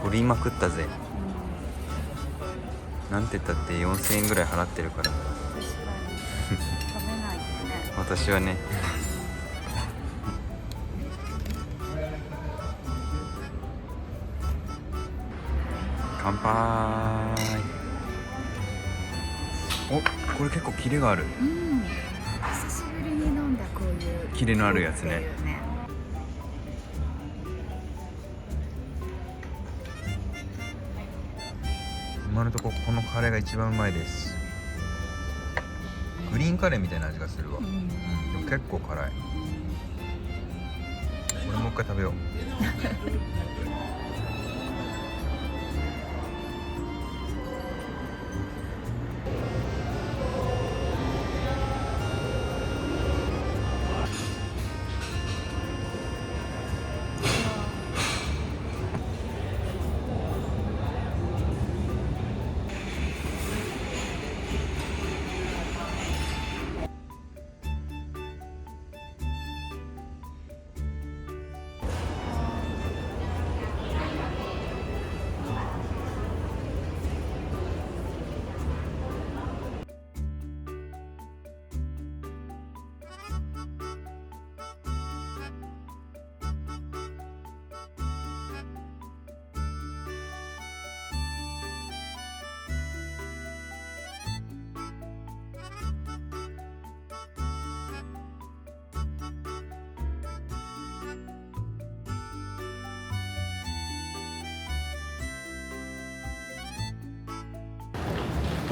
取りまくったぜ。なんて言ったって4000円ぐらい払ってるから。確かに食べないとね。私はね。乾杯。お、これ結構キレがある。うん。久しぶりに飲んだこういうキレのあるやつね。今のところこのカレーが一番うまいです。グリーンカレーみたいな味がするわ。でも結構辛い。これもう一回食べよう。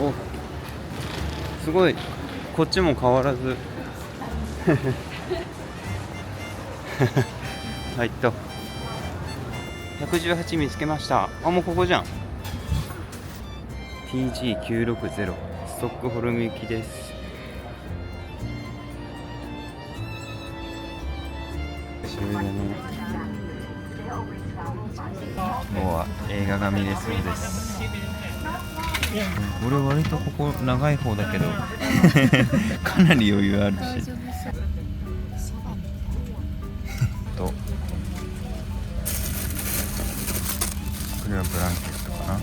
お、すごい。こっちも変わらずはいっと118見つけました。あ、もうここじゃん。 TG960 ストックホルム行きです。久しぶりだね。もうは映画が見れそうです。俺割とここ長い方だけどかなり余裕あるしと、これはブランケットかな。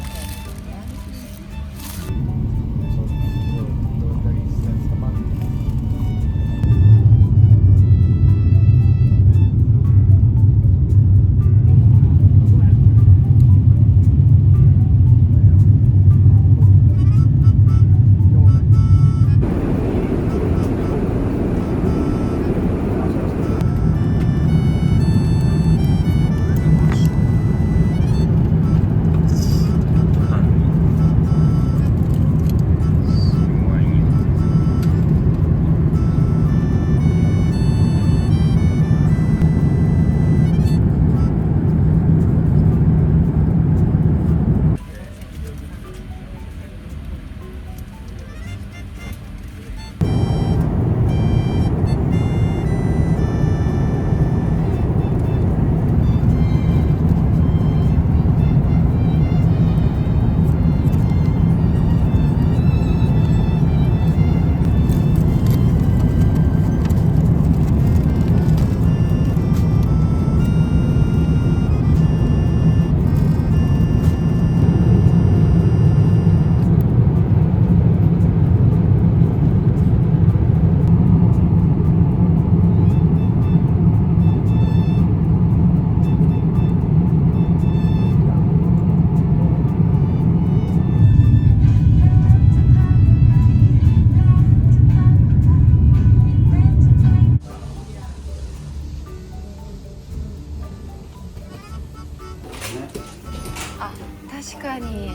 あ、確かに。あ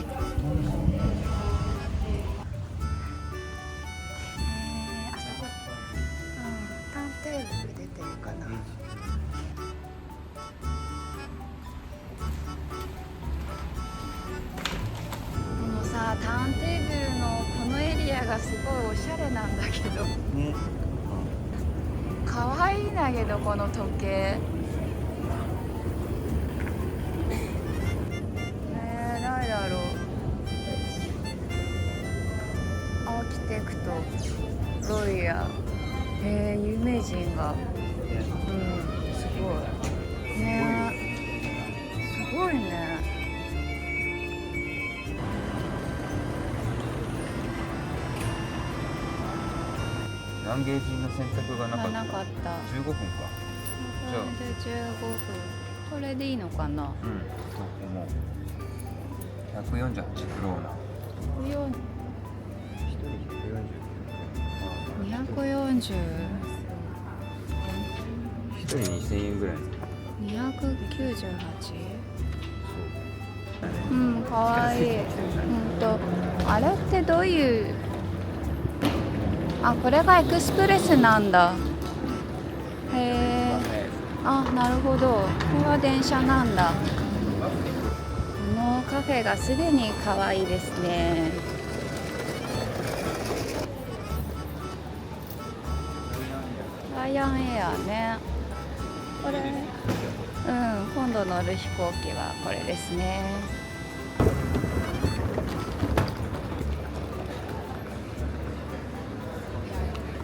そこ、ターンテーブル出てるかな。このさ、ターンテーブルのこのエリアがすごいおしゃれなんだけど。ね、可愛いんだけどこの時計。誰だろう。アーキテクト、ロイヤー、有名人が、すごいね。すごいね。南芸人の選択がなかった。なかった15分か。じゃあこれで15分これでいいのかな。うん、と思う。148クローナ。140 1人2000円ぐらい。 298うんかわいい。あれってどういう、あこれがエクスプレスなんだ。へえ、あなるほど、これは電車なんだ。このカフェがすでにかわいいですね。ライアンエアね。これ今度乗る飛行機はこれですね。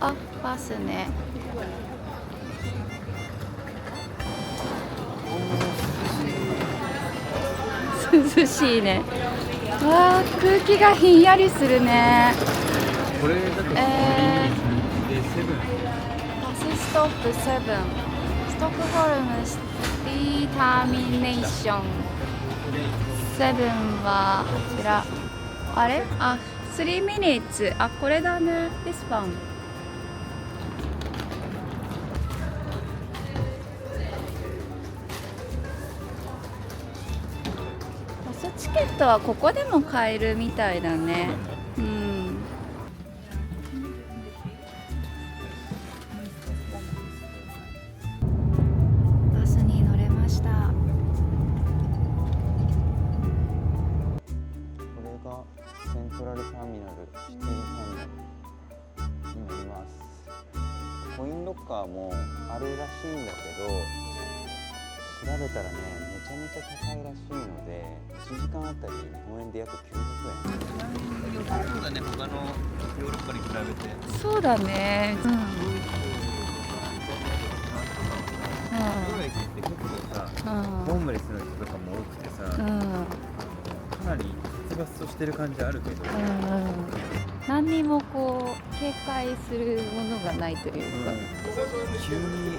あバスね。涼しいね。わあ空気がひんやりするね。これだとバスストップ7、ストックホルムシティターミネーション7はこちら。あれあ3 minutes、 あこれだね。 This one。 バスチケットはここでも買えるみたいだね。バスに乗れました。これがセントラルターミナルシティターミナルになります。コインロッカーもあるらしいんだけど、調べたらねめちゃめちゃ高いらしいので1時間あたり日本円で約900円。そうだね、他のヨーロッパに比べて。そうだね。駅って結構さ、ホームレスの人とかも多くてさ、かなり殺伐としてる感じあるけど、何にもこう警戒するものがないというか、急に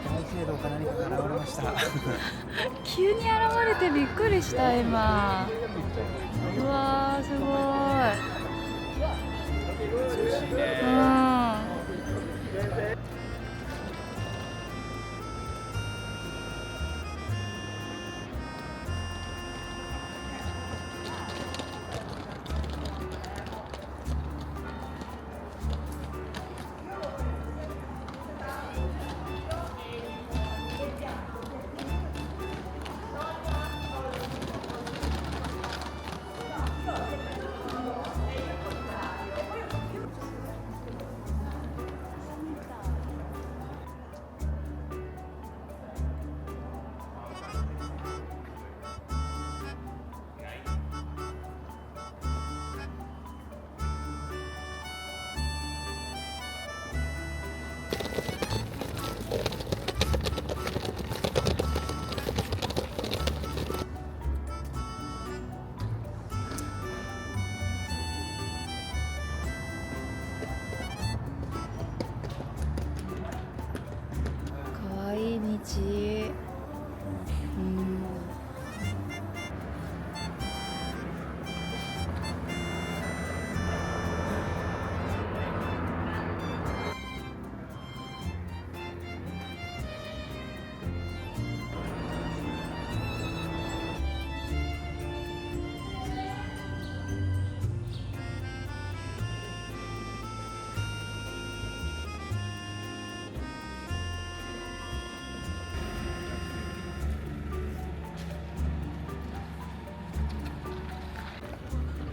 大聖堂か何かが現れました。急に現れてびっくりした今。うわーすごい。美しいね。かわいい道。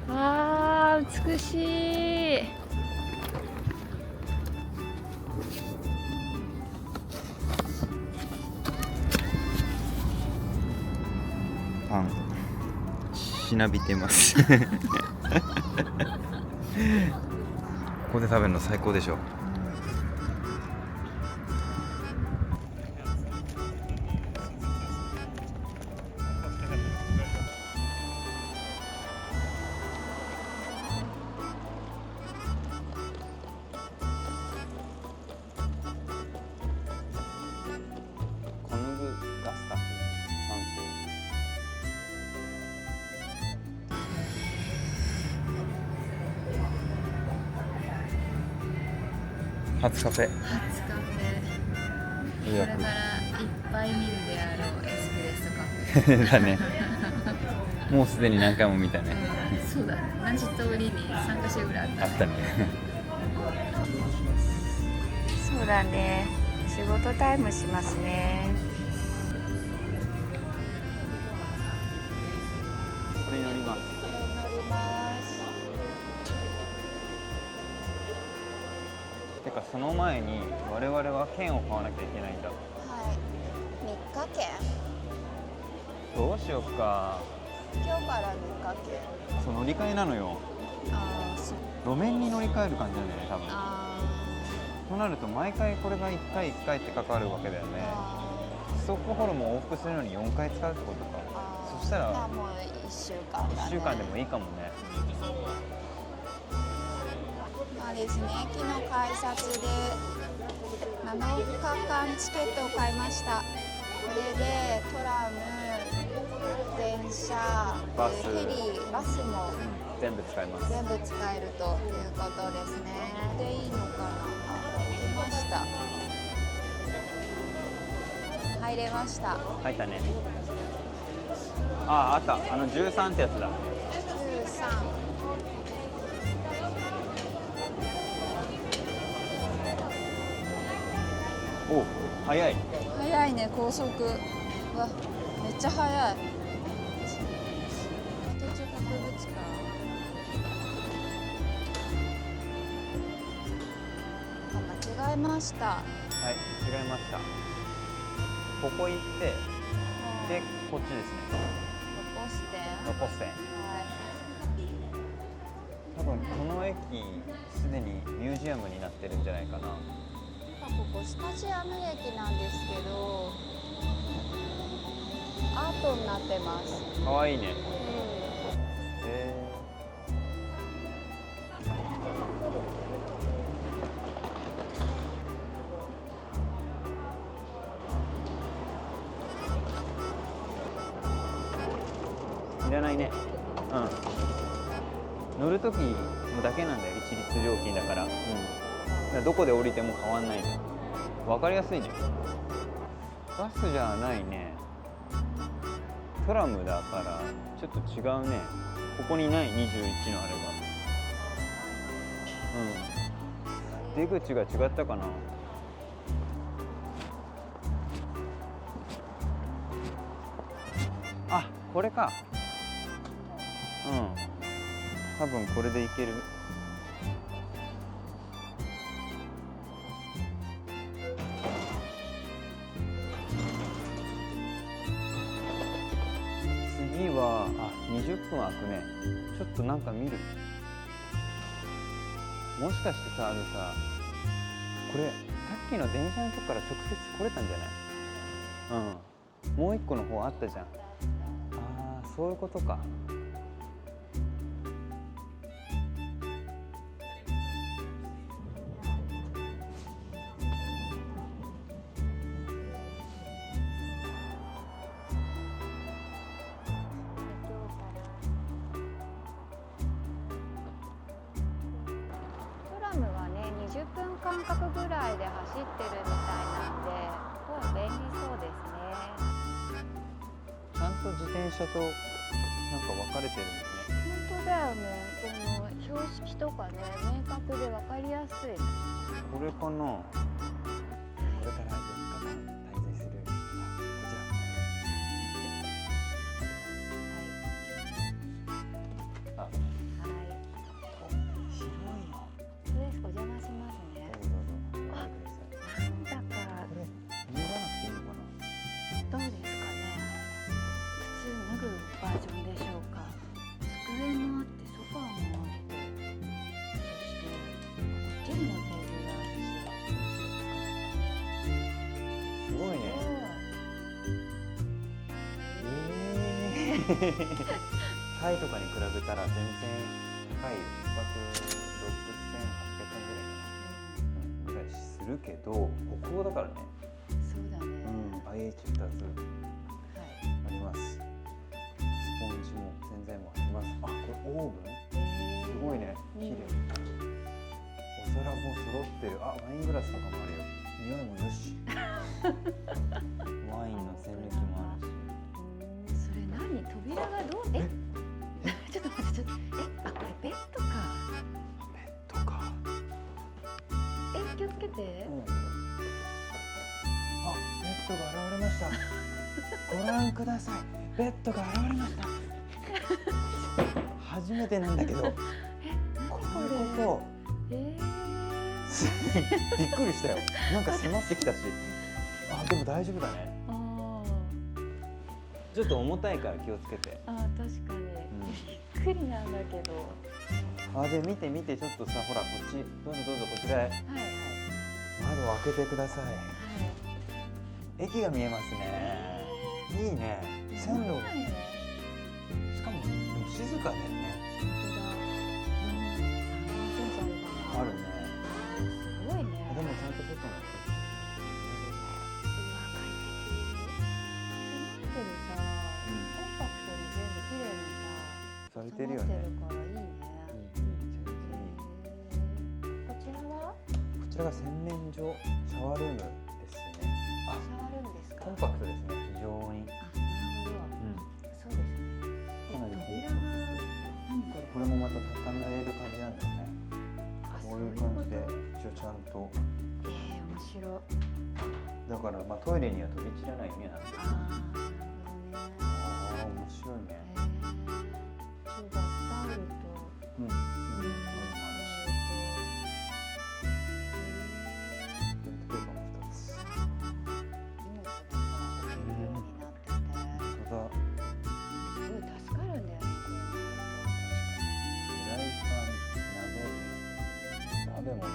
わあ美しい。パンしなびてます。ここで食べるの最高でしょ。初カフェ。初カフェ。これからいっぱい見るであろうエスプレッソカフェ。だね。もうすでに何回も見たね。そうだね。同じ通りに3カ所ぐらいあったね。あったね。そうだね。仕事タイムしますね。これに乗ります。乗ります。てかその前に我々は券を買わなきゃいけないんだ。はい。3日券。どうしようか。今日から3日券。そう乗り換えなのよ。ああ、そう。路面に乗り換える感じなんだよね多分。あとなると毎回これが1回1回ってかかるわけだよね。ストックホルムを往復するのに4回使うってことか。そしたらもう1週間だね。1週間でもいいかもね。まあですね、駅の改札で7日間チケットを買いました。これでトラム、電車、バスフェリー、バスも全部使います。全部使えるということですね。でいいのかな。出ました。入れました。入ったね。あった。13ってやつだ。13。お、早い。早いね、高速。うわ、めっちゃ早い。土地博物館。間違えました。はい、違いました。ここ行って、で、こっちですね。ロポス店。ロポス線。はい。多分この駅すでにミュージアムになってるんじゃないかな。ここスタジアム駅なんですけど、アートになってます。かわいいね。いらないね。乗るときだけなんだよ、一律料金だから。だからどこで降りても変わんないの。わかりやすいね。バスじゃないね。トラムだからちょっと違うね。ここにない21のあれが。出口が違ったかな。あ、これか。多分これでいける。次は20分空くね。ちょっとなんか見る。もしかしてさ、これさっきの電車のとこから直接来れたんじゃない？もう一個の方あったじゃん。そういうことか。トラムはね、20分間隔ぐらいで走ってるみたいなんで、すごい便利そうですね。ちゃんと自転車となんか分かれてるんだね。本当だよね。この標識とかね、明確で分かりやすい。これかな。これから4日間滞在する。こちら。はい。広いの。そうです。お邪魔しますね。どうぞ。なんだかこれ脱がなくていいのかな。どうですかね。普通脱ぐバージョンでしょうか。机もあってソファーもあって、そしてこっちにもテーブルあるし。すごいね。タイとかに比べたら全然高いよ。1泊6800円ぐらいするけど、北欧だからね。そうだね。IH2 つあります。スポンジも洗剤もあります。これオーブン？すごいね。綺麗。お皿も揃ってる。ワイワイングラスとかもあるよ。匂いもよし。ワインの栓抜きもあるし。それ何？扉がどう？え？ちょっと待ってちょっと。あ、これベッドか。ベッドか。気をつけて。あ、ベッドが現れました。ご覧ください。ベッドが現れました。初めてなんだけど。こういうこと。びっくりしたよ。なんか迫ってきたし。あ、でも大丈夫だね。ちょっと重たいから気をつけて。あ、確かに。びっくりなんだけど。あ、で見て見て、ちょっとさ、ほらこっち、どうぞどうぞこちらへ。はいはい。窓を開けてください。駅が見えますね。いいね。線路。しかも静かだよね。あるね。すごいね。でもちゃんと外に。うわ、快適。見てるさ、コンパクトに全部綺麗にさ、されてるよね。収まってるからいいね。こちらは？こちらが洗面所、シャワールームですね。あ、シャワールームですか？コンパクトですね。非常に。あ、なるほど。そうですね。かなり扉が何これ？これもまた畳めれる感じなんだよね。こういう感じで一応ちゃんと。面白い。だからまあトイレには飛び散らないようにはなってる。ああ、面白いね。そうだ、タオルと。うん。鍋も3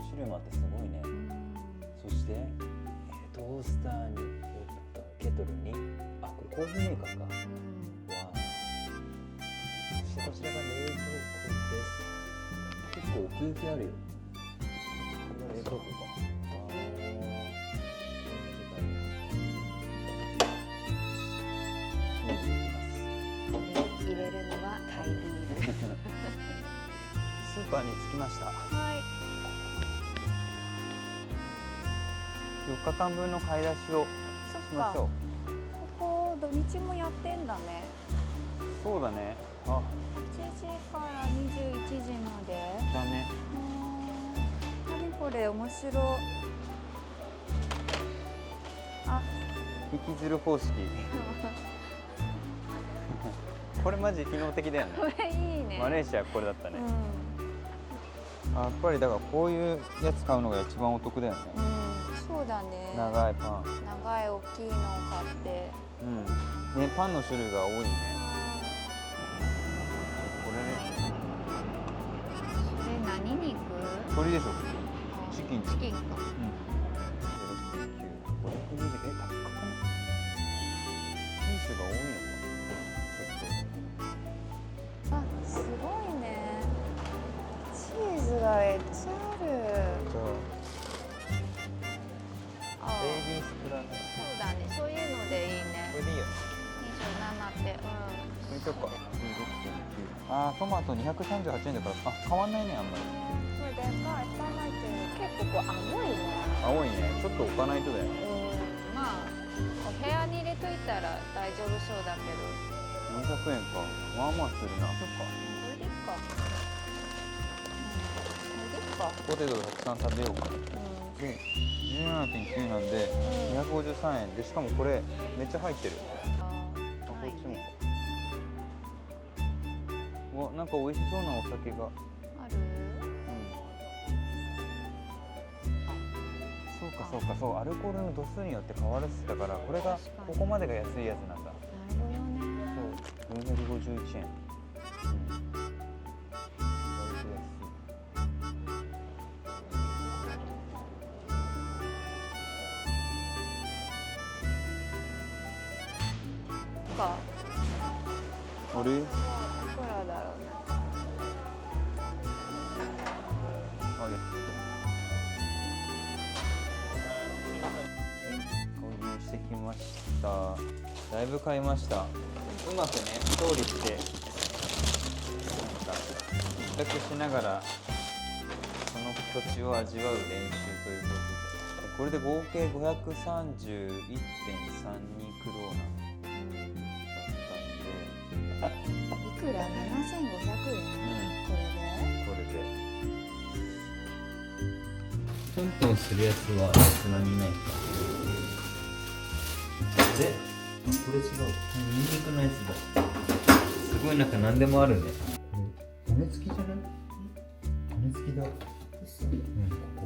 種類もあってすごいね。そして、トースターにケトルに、あ、これコーヒーメーカーか。わあ。そしてこちらが冷蔵庫です。結構奥行きあるよ。これが冷蔵庫か。入れるのはタイビール。スーパーに着きました。はい。4日間分の買い出しをしましょう。ここ土日もやってんだね。そうだね。あ、8時から21時まで。だね。何これ面白い。あ、引きずる方式。これマジ機能的だよね。これいいね。マレーシアこれだったね。やっぱりだからこういうやつ買うのが一番お得だよね。そうだね。長いパン。長い大きいのを買って。ね、パンの種類が多いね。これね。それ何肉？これでしょ。チキン。チキンか。520、高っかな。品種が多いのか。あ、すごいね。チーズがめっちゃある。ベイビースプラウト。そうだね。そういうのでいいね。これでいいよ。27って、これとか。あー、トマト238円だから、あ、変わんないね、あんまり。これでかい、結構こう青いね。青いね。ちょっと置かないとだよね。まあ、お部屋に入れといたら大丈夫そうだけど。400円か。まあまあするな。そっか。これでいいか。これでいいか。ポテトたくさん食べようか。で、17.9なんで、253円で、しかもこれめっちゃ入ってる。こっちも。うわ、なんか美味しそうなお酒が。ある？そうかそうかそう、アルコールの度数によって変わるっつったから、これがここまでが安いやつなんだ。なるほどね。そう、451円。あれ？いいくらだろうね。購入してきました。だいぶ買いました。うまくね、調理して、なんか、試着しながら、その土地を味わう練習ということで、これで合計531.32クローナだったんで、いくら7500円、これでこれでトントンするやつはそんなにいないか。で、これ違う。ニンニクのやつだ。すごいなんか何でもあるね。これ骨付きじゃない？骨付きだ。ここ。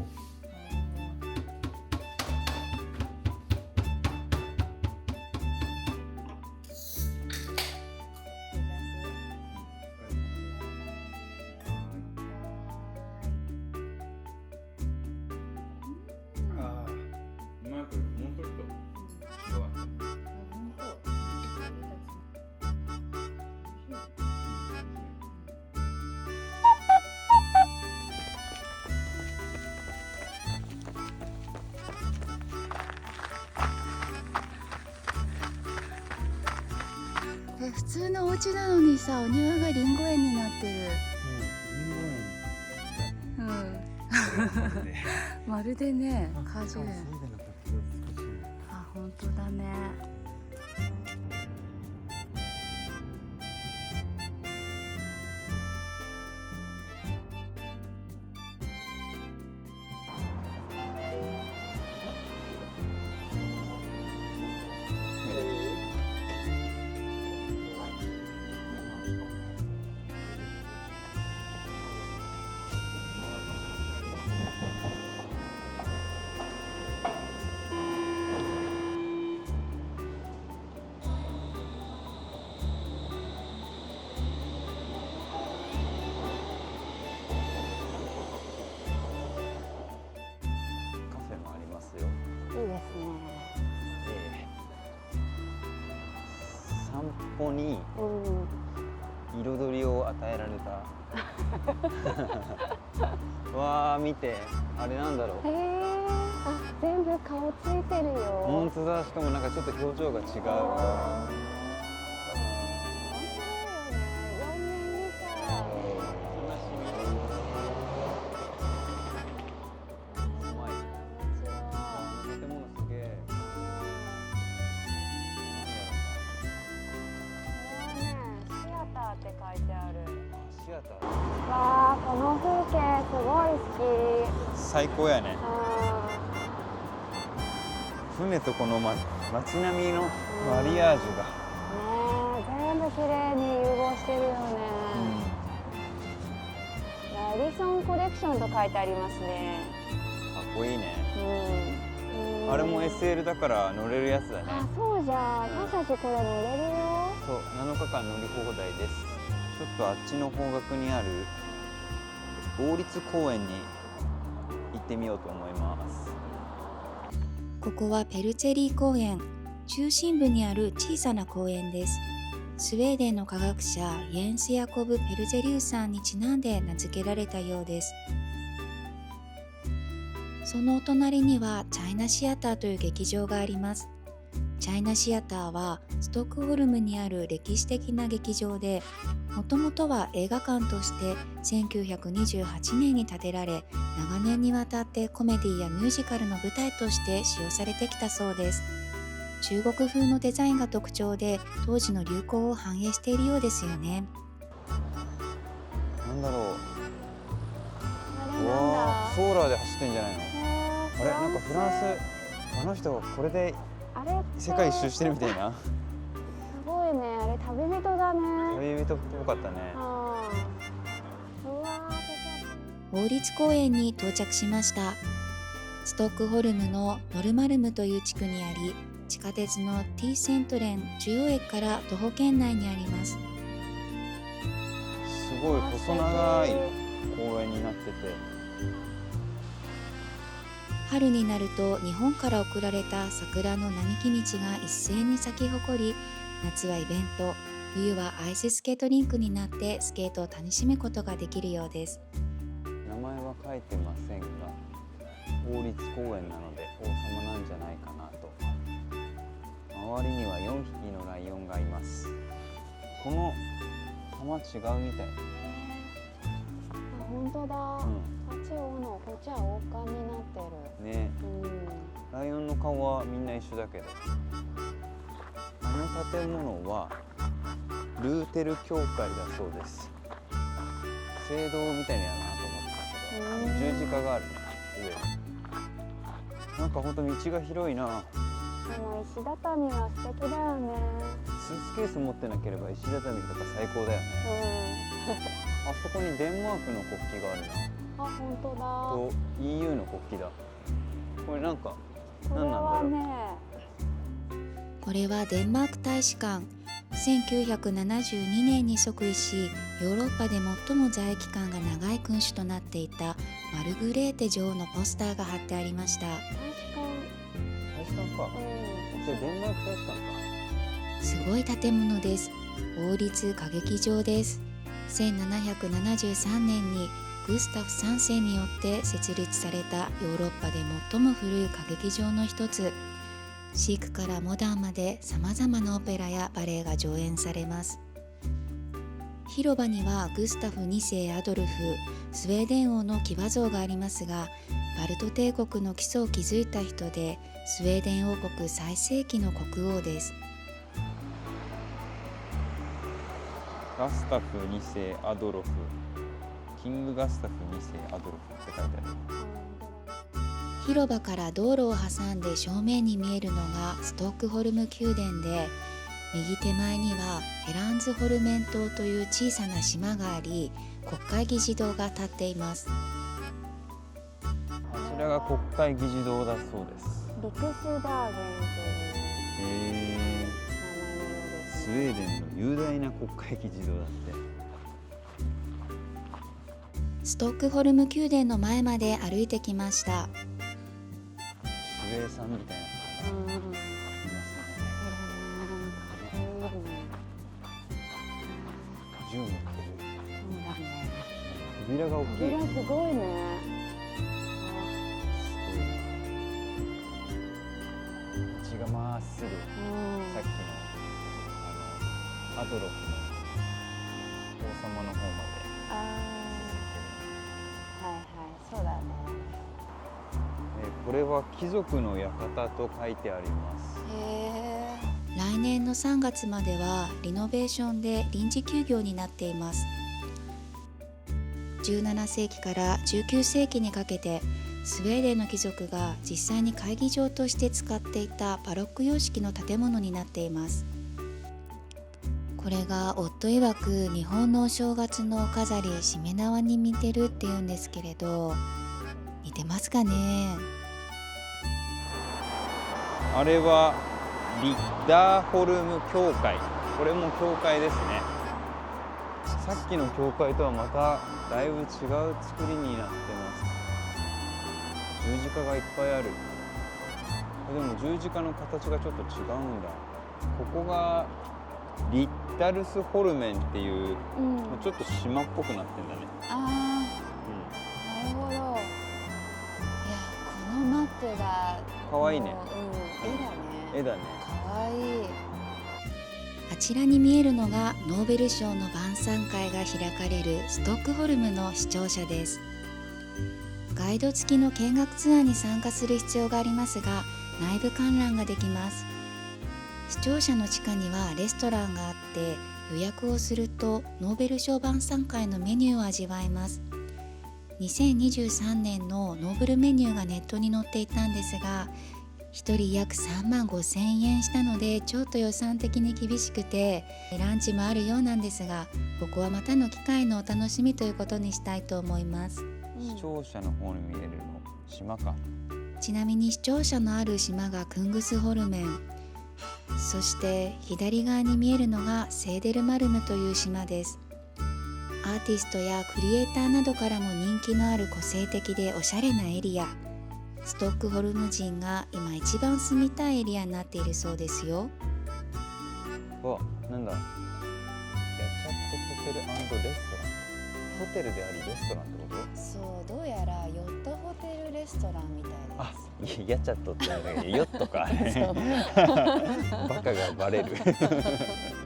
ああ、うまくもうちょっと弱い。普通のお家なのにさ、お庭がリンゴ園になってる。まるでね、果樹園。あ、本当だね。いいですね。散歩に彩りを与えられた。わあ、見て、あれなんだろう。あ、全部顔ついてるよ。本当だ。しかもなんかちょっと表情が違う。わあ、この風景すごい好き。最高やね。船とこの、街並みのマリアージュが、全部綺麗に融合してるよね。ラディソンコレクションと書いてありますね。かっこいいね。あれも SL だから乗れるやつだね。あ、そうじゃん。私たちこれ乗れるよ。そう、7日間乗り放題です。ちょっとあっちの方角にある王立公園に行ってみようと思います。ここはペルチェリー公園、中心部にある小さな公園です。スウェーデンの科学者イェンス・ヤコブ・ペルチェリウスさんにちなんで名付けられたようです。そのお隣にはチャイナシアターという劇場があります。チャイナシアターはストックホルムにある歴史的な劇場で、もともとは映画館として1928年に建てられ、長年にわたってコメディやミュージカルの舞台として使用されてきたそうです。中国風のデザインが特徴で、当時の流行を反映しているようですよね。なんだろう。あれうなんだ。わー、ソーラーで走ってんじゃないの？あれ、なんかフランス、あの人これで世界一周してるみたいな。すごいね。あれ旅人だね。旅人っぽかったね。王立公園に到着しました。ストックホルムのノルマルムという地区にあり、地下鉄の T セントレン中央駅から徒歩圏内にあります。すごい細長い公園になってて、春になると日本から送られた桜の並木道が一斉に咲き誇り、夏はイベント、冬はアイススケートリンクになってスケートを楽しむことができるようです。名前は書いてませんが、王立公園なので王様なんじゃないかなと。周りには4匹のライオンがいます。この玉違うみたい。あ、本当だ。あ、のこっちは王冠になってる。ね。ライオンの顔はみんな一緒だけど、あの建物はルーテル教会だそうです。聖堂みたいにやなと思ってたけど、十字架があるね、上に。なんかほんと道が広いな。この石畳は素敵だよね。スーツケース持ってなければ石畳とか最高だよね。あそこにデンマークの国旗があるな。あ、本当だ。と EU の国旗だ。これなんかこれ何なんだろう。はね、これはデンマーク大使館。1972年に即位し、ヨーロッパで最も在位期間が長い君主となっていたマルグレーテ女王のポスターが貼ってありました。大使館。大使館か。じゃあデンマーク大使館か。すごい建物です。王立歌劇場です。1773年にグスタフ3世によって設立されたヨーロッパで最も古い歌劇場の一つ。シークからモダンまでさまざまなオペラやバレエが上演されます。広場にはグスタフ2世アドルフ、スウェーデン王の騎馬像がありますが、バルト帝国の基礎を築いた人で、スウェーデン王国最盛期の国王です。ガスタフ2世アドロフ、キングガスタフ2世アドロフって書いてある。広場から道路を挟んで正面に見えるのがストックホルム宮殿で、右手前にはヘランズホルメン島という小さな島があり、国会議事堂が建っています。こちらが国会議事堂だそうです。リクスダーゲンという名前のようですね。スウェーデンの雄大な国会議事堂だって。ストックホルム宮殿の前まで歩いてきました。守衛さんみたいなのがいますね。銃持ってる。扉が大きい。扉すごいね。道がまっすぐ、さっきのアドロフの王様の方まで。はいはい、そうだね。これは貴族の館と書いてあります。来年の3月まではリノベーションで臨時休業になっています。17世紀から19世紀にかけてスウェーデンの貴族が実際に会議場として使っていたバロック様式の建物になっています。これが夫曰く日本のお正月のお飾りしめ縄に似てるって言うんですけれど、似てますかね。あれはリッダーホルム教会。これも教会ですね。さっきの教会とはまただいぶ違う作りになってます。十字架がいっぱいある。でも十字架の形がちょっと違うんだ。ここがリッタルスホルメンっていう、ちょっと島っぽくなってんだね。ああ、なるほど。いや、このマップがかわいいね。絵だね。かわいい。あちらに見えるのがノーベル賞の晩餐会が開かれるストックホルムの市庁舎です。ガイド付きの見学ツアーに参加する必要がありますが、内部観覧ができます。市庁舎の地下にはレストランがあって、予約をするとノーベル賞晩餐会のメニューを味わえます。2023年のノーベルメニューがネットに載っていたんですが、1人約3万5千円したので、ちょっと予算的に厳しくて、ランチもあるようなんですが、ここはまたの機会のお楽しみということにしたいと思います。視聴者の方に見えるの島か。ちなみに視聴者のある島がクングスホルメン、そして左側に見えるのがセーデルマルムという島です。アーティストやクリエイターなどからも人気のある個性的でおしゃれなエリア。ストックホルム人が今一番住みたいエリアになっているそうですよ。わ、なんだ。ヤチャットホテル&レストラン。ホテルでありレストランってこと？そう、どうやらヨットホテルレストランみたいです。あ、ヤチャットってなんだけど、ヨットかあれ。バカがバレる。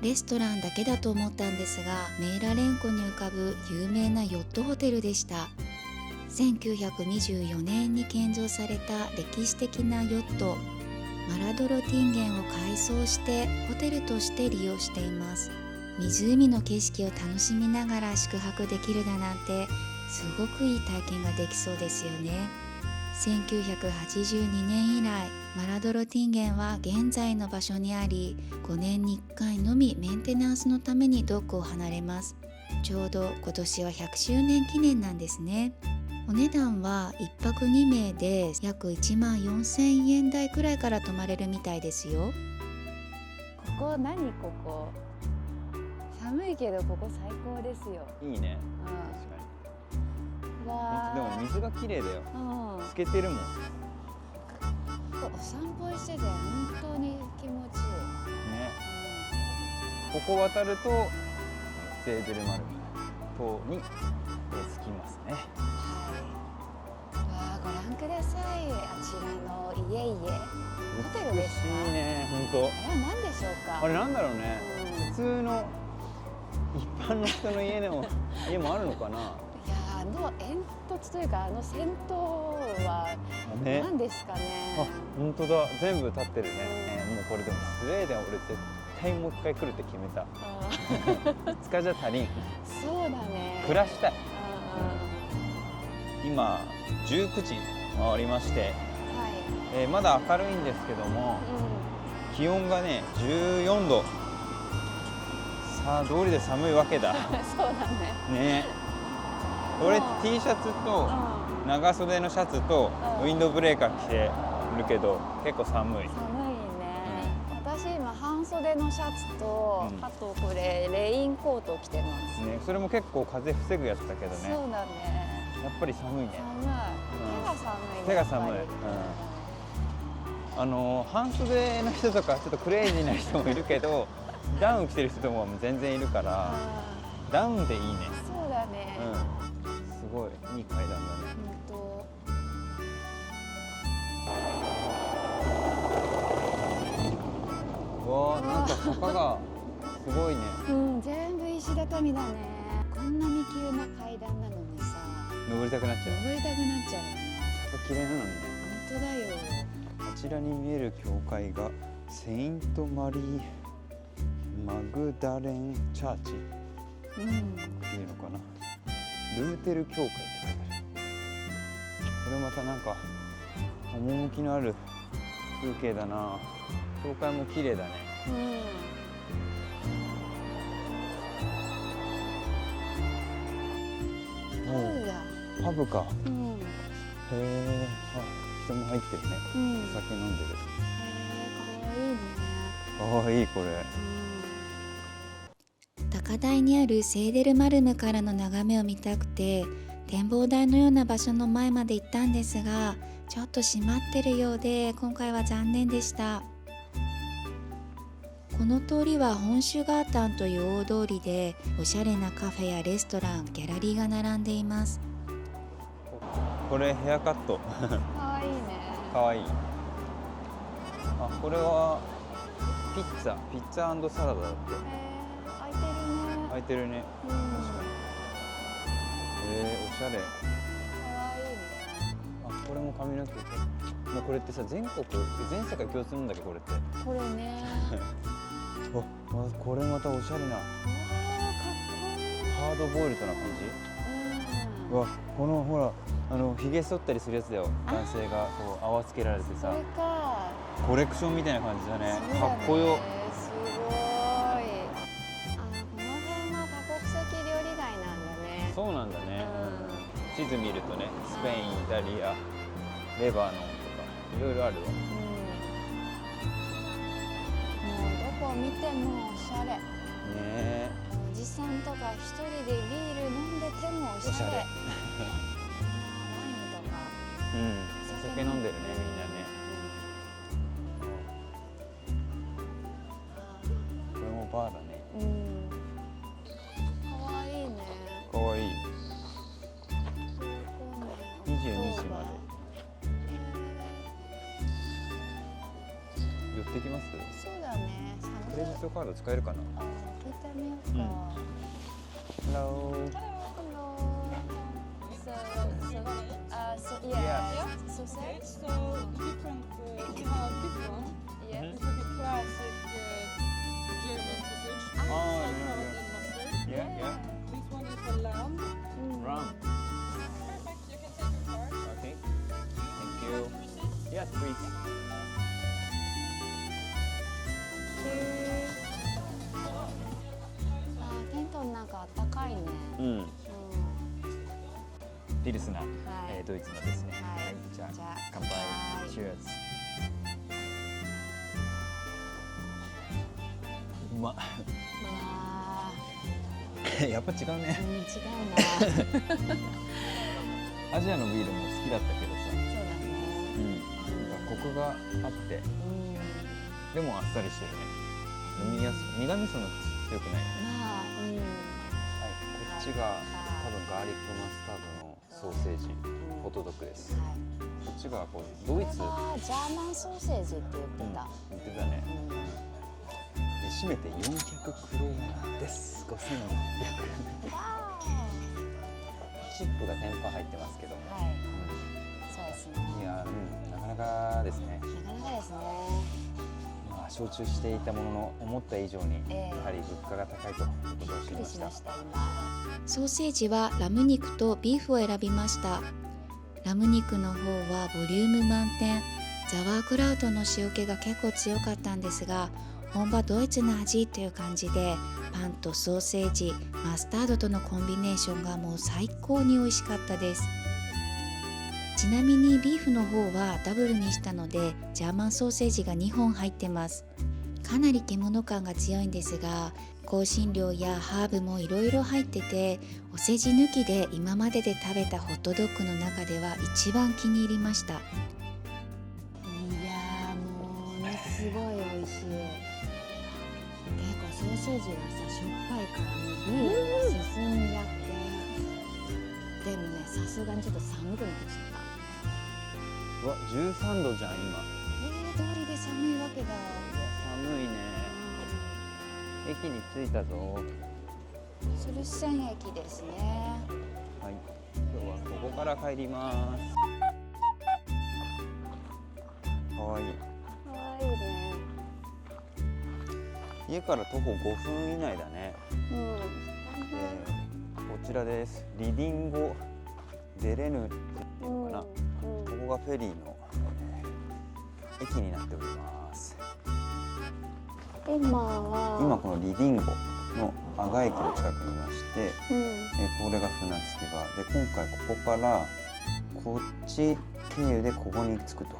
レストランだけだと思ったんですが、メーラ連湖に浮かぶ有名なヨットホテルでした。1924年に建造された歴史的なヨットマラドロティンゲンを改装してホテルとして利用しています。湖の景色を楽しみながら宿泊できるだなんてすごくいい体験ができそうですよね。1982年以来マラドロティンゲンは現在の場所にあり、5年に1回のみメンテナンスのためにドックを離れます。ちょうど今年は100周年記念なんですね。お値段は1泊2名で約1万4000円台くらいから泊まれるみたいですよ。ここ何ここ寒いけどここ最高ですよ。いいね。う確かん、わに。でもー、水が綺麗だよ。うん、透けてるもん。ね。お散歩してて本当に気持ちいい。ここ渡るとゼーゼルマル島に着きますね。わあ、ご覧ください。あちらの家々。ホテルですか？美しいね、本何でしょうか？当。あれなんだろうね。うん普通の一般の人の家もあるのかな。いや、煙突というか銭湯はね。何ですかね。あ、本当だ。全部立ってるね。もうこれでもスウェーデン俺絶対もう一回来るって決めた。2日じゃ足りん。そうだね。暮らしたい。う今19時回りまして、ん、はい。まだ明るいんですけども、気温がね14度。さあ通りで寒いわけだ。そうだね。ね。俺もう T シャツと長袖のシャツとウィンドブレーカー着てるけど結構寒い。寒いね。私今半袖のシャツと、あとこれレインコート着てます。ね、それも結構風防ぐやつだけどね。そうだね。やっぱり寒いね。寒い。手が寒いね。やっぱり半袖の人とかちょっとクレイジーな人もいるけどダウン着てる人も全然いるからダウンでいいね。そうだね。すごいいい階段だね。わあ、なんか坂がすごいね。全部石畳だね。こんなに急な階段なのにさ、登りたくなっちゃう。登りたくなっちゃうよね。坂綺麗なのにね。本当だよ。あちらに見える教会がセイントマリー・マグダレン・チャーチっていうのかな。ルーテル教会って書いてある。これまたなんか趣のある風景だな。教会も綺麗だね。パブか。へえ。あ、人も入ってるね。お酒飲んでる。かわいいこれ。高台にあるセーデルマルムからの眺めを見たくて展望台のような場所の前まで行ったんですが、ちょっと閉まってるようで今回は残念でした。この通りは本州ガータンという大通りでおしゃれなカフェやレストラン、ギャラリーが並んでいます。これヘアカット。かわいいね。かわいい。あ、これはピッツァサラダだって。開いてるね。開いてるね。確かに。おしゃれ。かわいいね。あ、これも髪の毛。もうこれってさ全世界共通なんだっけこれって。これね。これまたおしゃれな。かっこいい。ハードボイルドな感じ。わ、このほらひげ剃ったりするやつだよ。男性がこう泡つけられてさ。それか。コレクションみたいな感じだね。そうだね。かっこよ。すごい。この辺は多国籍料理街なんだね。そうなんだね。地図見るとね、スペイン、イタリア、レバノンとかいろいろあるわ。もうどこ見てもおしゃれ。ねえ。おじさんとか一人でビール飲んでてもおしゃれ。おしゃれ。ワインとか。お酒飲んでるねみんなね。これもバーだね。かわいいね。かわいい。22時まで。寄ってきます？そうだね。クレジットカード使えるかな？聞いてみようか。Hello. Hello. So yeah. Okay, Sausage. so different, you have different. Yes. This is the classic German sausage. Oh, Sauerkraut yeah, and mustard. Yeah, yeah. This one is a lamb. Rum. Perfect, you can take your card. Okay. Thank you. Yes, please. テントの中あったかいね。うん。ピルスナー、はいドイツのですね。はいじゃあじゃあ乾杯。はい Cheers。うまっ。やっぱ違うね。違うな。アジアのビールも好きだったけどさ。そうだね。なんかコクがあってでもあっさりしてるね。飲みやすい。苦味噌の強くない。まあ、はい。こっちが多分ガーリックマスタードのソーセージホットドッグです。はい。こっちがこうドイツ。ジャーマンソーセージって言ってた。言ってたね。で締めて400クローナーです。5600。チップが10%入ってますけども。はい。そうですね。いや、なかなかですね。なかなかですね。まあ承知していたものの思った以上にやはり物価が高いということを知りました。ソーセージはラム肉とビーフを選びました。ラム肉の方はボリューム満点、ザワークラウトの塩気が結構強かったんですが、本場ドイツの味という感じで、パンとソーセージ、マスタードとのコンビネーションがもう最高に美味しかったです。ちなみにビーフの方はダブルにしたので、ジャーマンソーセージが2本入ってます。かなり獣感が強いんですが、香辛料やハーブもいろいろ入ってて、お世辞抜きで今までで食べたホットドッグの中では一番気に入りました。いやーもうね、すごい美味しい。結構ソーセージがさ、しょっぱいからもうビールが進んじゃって、でもね、さすがにちょっと寒くなってきちゃった。うわ、13度じゃん今。通りで寒いわけだ。寒いね。駅に着いたぞ。スルッセン駅ですね。はい。今日はここから帰ります。かわいい。かわいいね。家から徒歩5分以内だね。こちらです。リディンゴデレヌっていうのかな。ここがフェリーの、駅になっております。今このリディンゴの阿賀駅の近くにいまして、これが船着き場で、今回ここからこっち経由でここに着くと。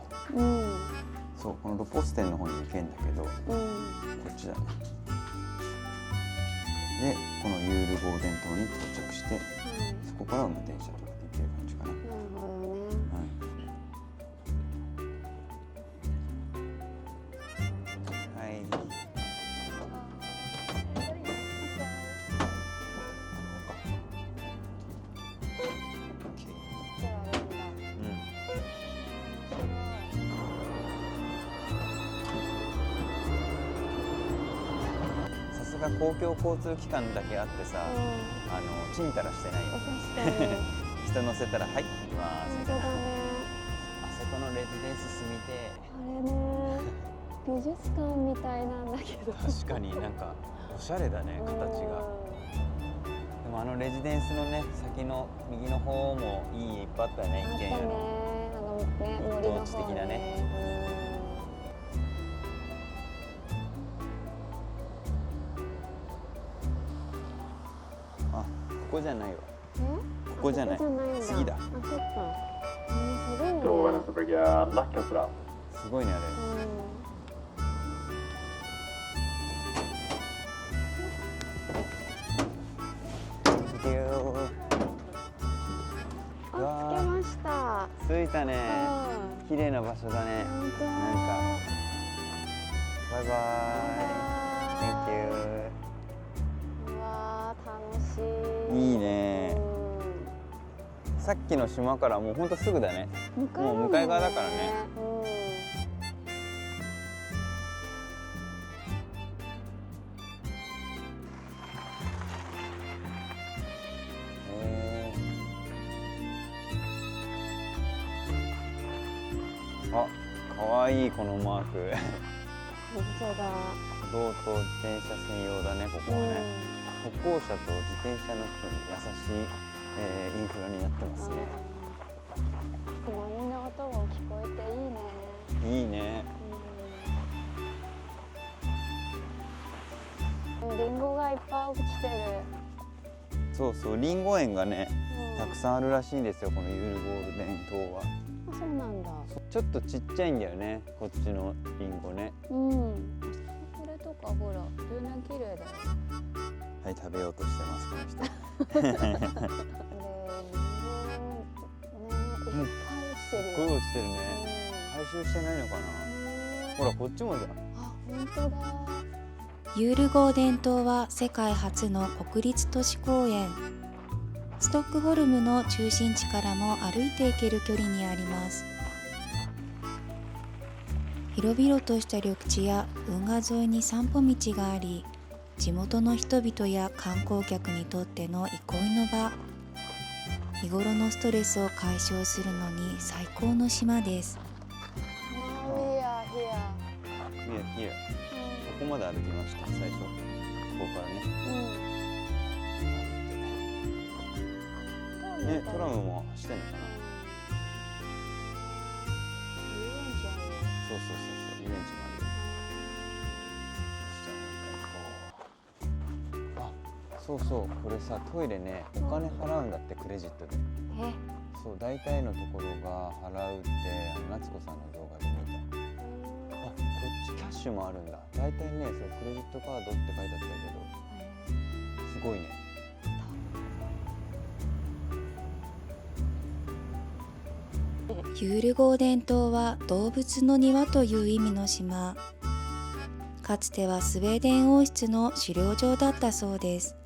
そう、このロポステンの方に行けんだけど、こっちだね。で、このユールゴーデン島に到着して、そこからは電車とかで行ける感じかな。はい。さすが公共交通機関だけあってさ、ちんたらしてないよ。人乗せたら「はい行きます」みたいな。あそこのレジデンス住みて。あれね、美術館みたいなんだけど。確かになんかおしゃれだね、形が。でもあのレジデンスのね、先の右の方もいい、いっぱいあったよね、一軒家の。森の土地的なね。あ、ここじゃないわ。ここじゃない。次だ。すごいね、あれ。着けました。着いたね。綺麗な場所だね。なんか。バイバイ。Thank you。うわー、楽しい。いいね。さっきの島からもうほんとすぐだね。もう向かい側だからね。わいいこのマーク。本当だ。歩道と自転車専用だね、ここはね。歩行者と自転車の人に優しい、インフラになってますね。波の音も聞こえていいね。いいね。リンゴがいっぱい落ちてる。そうそう、リンゴ園がね、たくさんあるらしいんですよ、このユールゴールデン島は。あ、そうなんだ。ちょっとちっちゃいんだよね、こっちのリンゴね。これとかほら、全然綺麗だよ。はい、食べようとしてます、この人。で、リンゴね、いっぱい落ちてるよ。すっごい落ちてるね。回収してないのかな。ほら、こっちもじゃん。あ、本当だ。ユールゴーデン島は世界初の国立都市公園。ストックホルムの中心地からも歩いて行ける距離にあります。広々とした緑地や運河沿いに散歩道があり、地元の人々や観光客にとっての憩いの場。日頃のストレスを解消するのに最高の島です。We are here. Here, here. ここまで歩きました、最初。ここからね。ね、トラムも走ってんのかな。そうそうそうそう、遊園地もあるよ。じゃあもう一回行こう。あ、そうそう、これさ、トイレね、お金払うんだって、クレジットで。そう、大体のところが払うって、夏子さんの動画で見た。あ、こっちキャッシュもあるんだ。大体ね、そう、クレジットカードって書いてあったけど、すごいね。ユールゴーデン島は動物の庭という意味の島。かつてはスウェーデン王室の狩猟場だったそうです。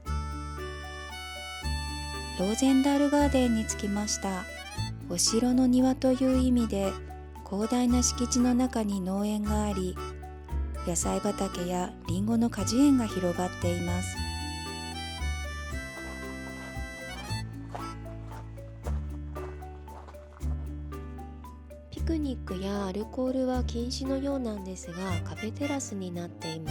ローゼンダールガーデンに着きました。お城の庭という意味で、広大な敷地の中に農園があり、野菜畑やリンゴの果樹園が広がっています。ピクニックやアルコールは禁止のようなんですが、カフェテラスになっていま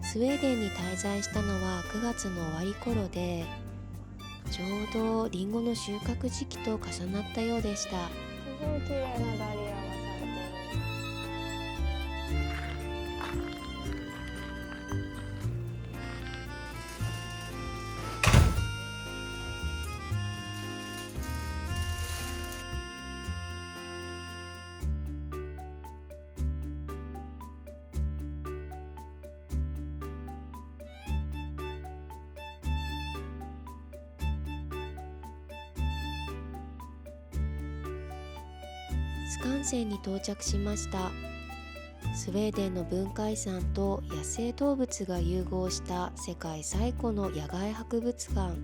す。スウェーデンに滞在したのは9月の終わり頃で、ちょうどリンゴの収穫時期と重なったようでした。すごい綺麗なダリアが咲いてる。スカンセンに到着しました。スウェーデンの文化遺産と野生動物が融合した世界最古の野外博物館。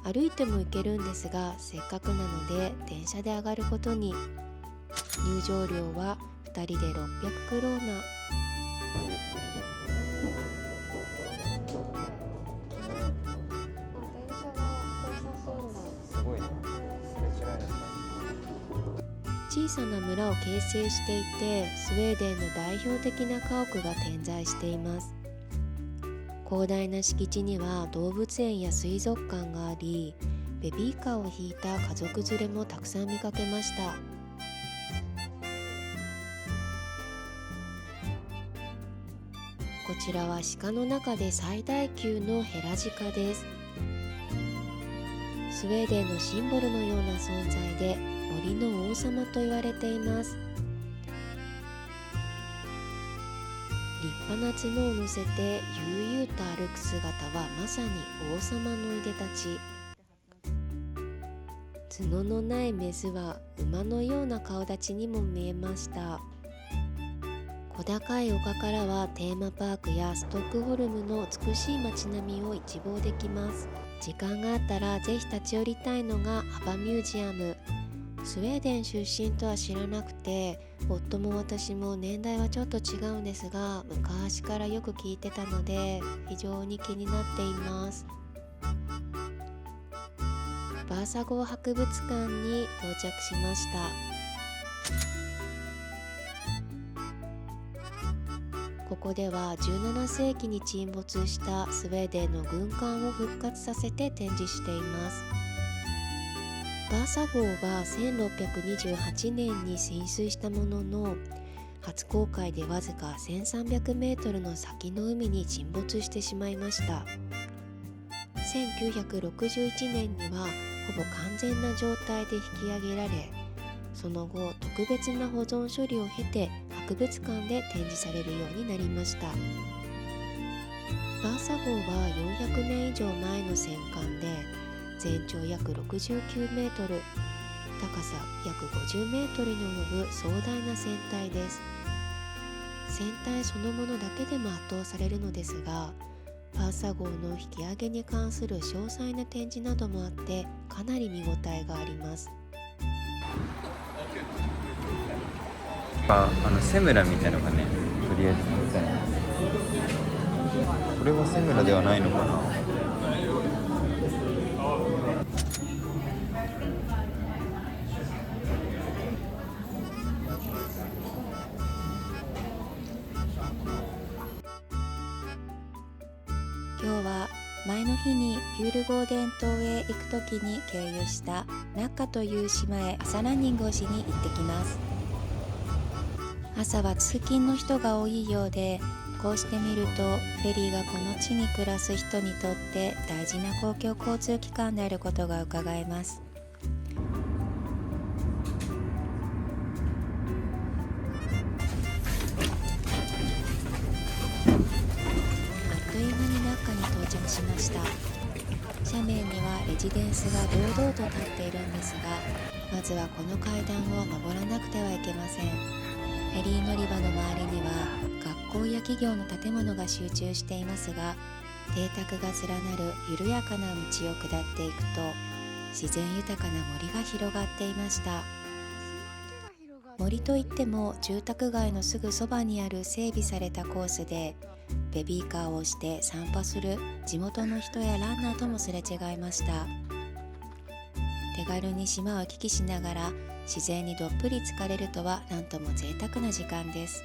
歩いても行けるんですが、せっかくなので電車で上がることに。入場料は2人で600クローナ。電車が良さそうな。すごいね。すれ違いだった。小さな村を形成していて、スウェーデンの代表的な家屋が点在しています。広大な敷地には動物園や水族館があり、ベビーカーを引いた家族連れもたくさん見かけました。こちらは鹿の中で最大級のヘラジカです。スウェーデンのシンボルのような存在で、森の王様と言われています。立派な角を乗せて悠々と歩く姿はまさに王様のいでたち。角のないメスは馬のような顔立ちにも見えました。小高い丘からはテーマパークやストックホルムの美しい街並みを一望できます。時間があったらぜひ立ち寄りたいのがハバミュージアム。スウェーデン出身とは知らなくて、夫も私も年代はちょっと違うんですが、昔からよく聞いてたので非常に気になっています。バーサ号博物館に到着しました。ここでは17世紀に沈没したスウェーデンの軍艦を復活させて展示しています。バーサ号は1628年に浸水したものの、初航海でわずか1300メートルの先の海に沈没してしまいました。1961年にはほぼ完全な状態で引き上げられ、その後特別な保存処理を経て博物館で展示されるようになりました。バーサ号は400年以上前の戦艦で、全長約69メートル、高さ約50メートルに及ぶ壮大な船体です。船体そのものだけでも圧倒されるのですが、バーサ号の引き上げに関する詳細な展示などもあって、かなり見応えがあります。セムラみたいなのがね、とりあえず見たい。これはセムラではないのかな。今日は前の日にユールゴーデン島へ行く時に経由したナッカという島へ朝ランニングをしに行ってきます。朝は通勤の人が多いようで、こうして見るとフェリーがこの地に暮らす人にとって大事な公共交通機関であることが伺えます。あっという間にナッカに到着しました。斜面にはレジデンスが堂々と立っているんですが、まずはこの階段を登らなくてはいけません。フェリー乗り場の周りには学校や企業の建物が集中していますが、邸宅が連なる緩やかな道を下っていくと、自然豊かな森が広がっていました。森といっても住宅街のすぐそばにある整備されたコースで、ベビーカーを押して散歩する地元の人やランナーともすれ違いました。手軽に島を行き来しながら自然にどっぷり浸かれるとはなんとも贅沢な時間です。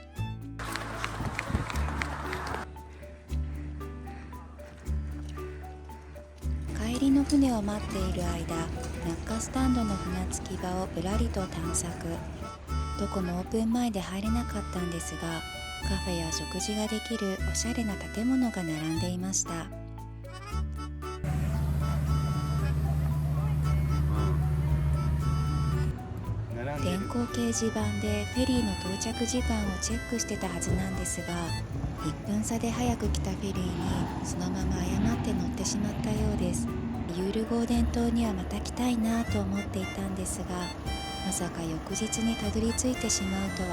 帰りの船を待っている間、ナッカスタンドの船着き場をぶらりと探索。どこもオープン前で入れなかったんですが、カフェや食事ができるおしゃれな建物が並んでいました。電光掲示板でフェリーの到着時間をチェックしてたはずなんですが、1分差で早く来たフェリーにそのまま誤って乗ってしまったようです。ユールゴーデン島にはまた来たいなと思っていたんですが、まさか翌日にたどり着いてしまうとは。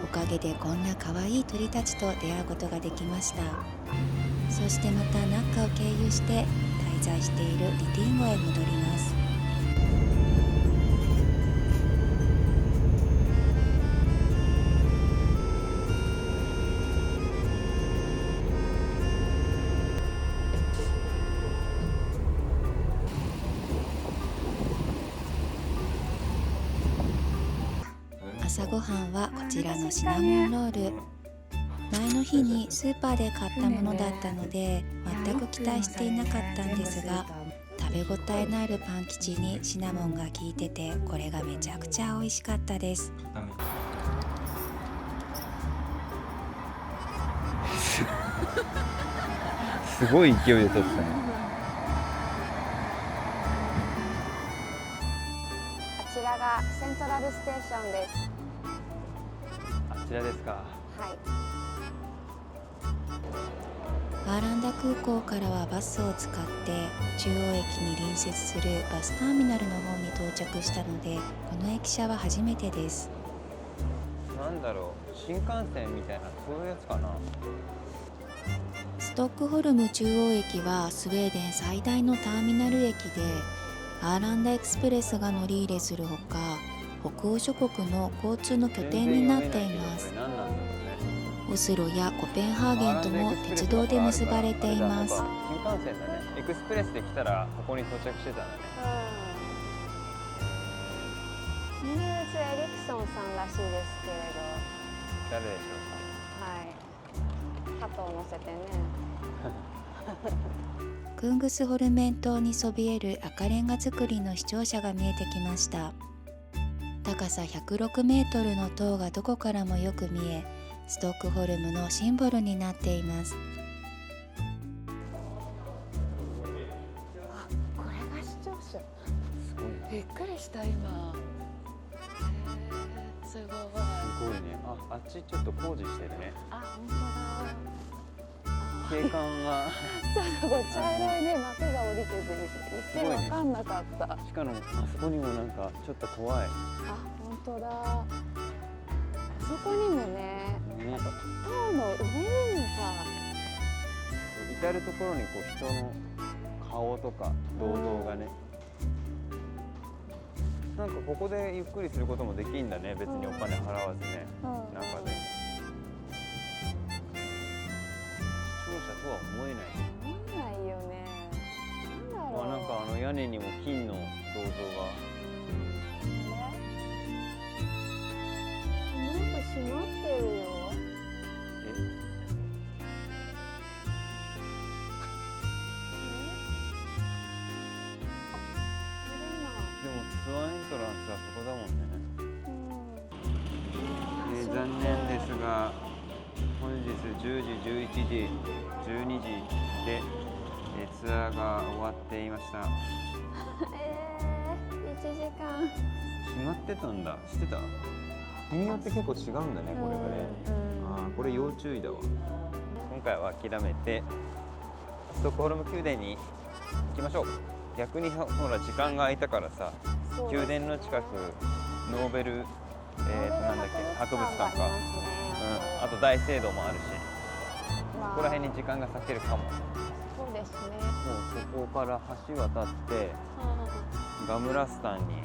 おかげでこんな可愛い鳥たちと出会うことができました。そしてまたナッカを経由して滞在しているリティンゴへ戻ります。朝ごはんはこちらのシナモンロール。前の日にスーパーで買ったものだったので全く期待していなかったんですが、食べ応えのあるパン生地にシナモンが効いてて、これがめちゃくちゃ美味しかったです。すごい勢いで撮ってたね。あちらがセントラルステーションです。あちらですか。はい。アーランダ空港からはバスを使って中央駅に隣接するバスターミナルの方に到着したので、この駅舎は初めてです。なんだろう、新幹線みたいな、そういうやつかな。ストックホルム中央駅はスウェーデン最大のターミナル駅で、アーランダエクスプレスが乗り入れするほか、北欧諸国の交通の拠点になっています。オスロやコペンハーゲンとも鉄道で結ばれています。新幹線だね。エクスプレスで来たらここに到着してたんだね。ニールズ・エリクソンさんらしいですけれど。誰でしょうか。は鳩を乗せてね。クングスホルメン島にそびえる赤レンガ造りの市庁舎が見えてきました。高さ106メートルの塔がどこからもよく見え、ストックホルムのシンボルになっています。あ、これが市庁舎。すごいね。びっくりした今。すごい。すごいね。あっちちょっと工事してるね。あ、本当だ。景観がそう、こう茶色いね幕が降りてて、一見わかんなかった。しかもあそこにもなんかちょっと怖いあ、本当だ。あそこにもね、ね。塔の上にもさ、至る所にこう人の顔とか銅像がね、なんかここでゆっくりすることもできんだね。別にお金払わずね、中で。視聴者とは思えない。見ないよね。なんだろう。なんか屋根にも金の銅像が。なんか閉まってるよ。でもツアーエントランスはそこだもんね。残念ですが本日10時、11時、12時でツアーが終わっていました。1時間。決まってたんだ。知ってた？日によって結構違うんだね、これがね。これ要注意だわ。今回は諦めてストックホルム宮殿に行きましょう。逆にほら時間が空いたからさ、宮殿の近くノーベル、なんだっけ、博物館か、あと大聖堂もあるし、ここら辺に時間が割けるかも。そうですね。もうここから橋渡ってガムラスタンに行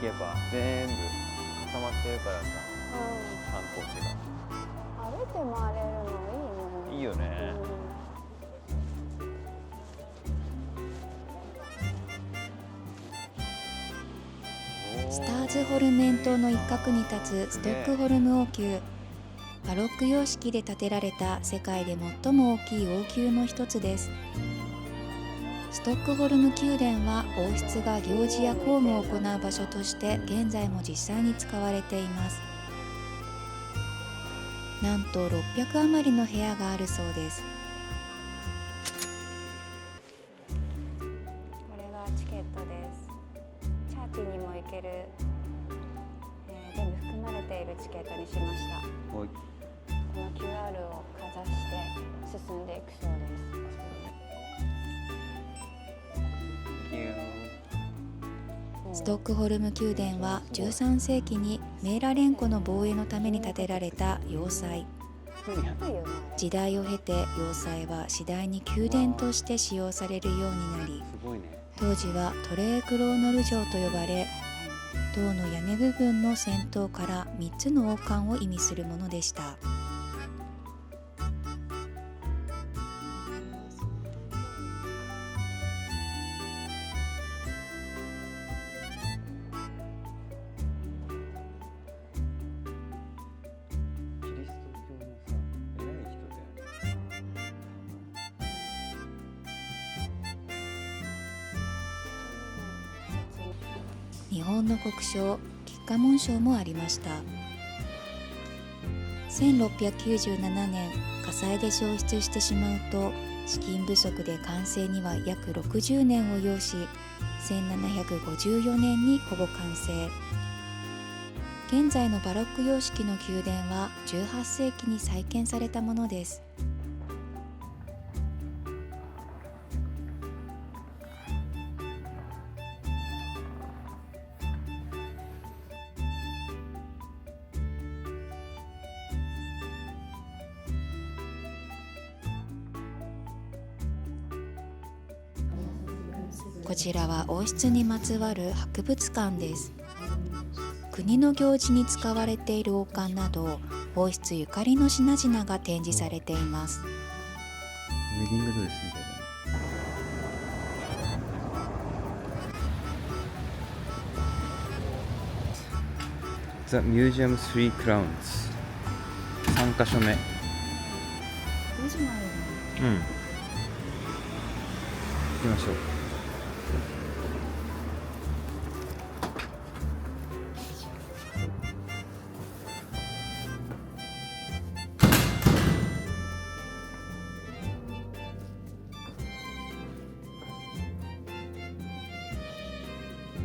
けば全部固まってるからさ、観光地が。歩いて回れるのいいね。いいよね。スターズホルメン島の一角に立つストックホルム王宮。バロック様式で建てられた世界で最も大きい王宮の一つです。ストックホルム宮殿は王室が行事や公務を行う場所として現在も実際に使われています。なんと600余りの部屋があるそうです。これがチケットです。チャーチにも行ける、全部含まれているチケットにしました。はい。この QR をかざして進んでいくそうです。ストックホルム宮殿は13世紀にメーラ連湖の防衛のために建てられた要塞。時代を経て要塞は次第に宮殿として使用されるようになり、当時はトレークローノル城と呼ばれ、塔の屋根部分の先頭から3つの王冠を意味するものでした。キリスト教のさ、偉い人だよね。日本の国章、菊花紋章もありました。1697年、火災で焼失してしまうと、資金不足で完成には約60年を要し、1754年にほぼ完成。現在のバロック様式の宮殿は18世紀に再建されたものです。こちらは王室にまつわる博物館です。国の行事に使われている王冠など、王室ゆかりの品々が展示されています。ウェディングドレスみたいだね。The Museum Three Crowns 3カ所目。5時までだ。うん。行きましょう。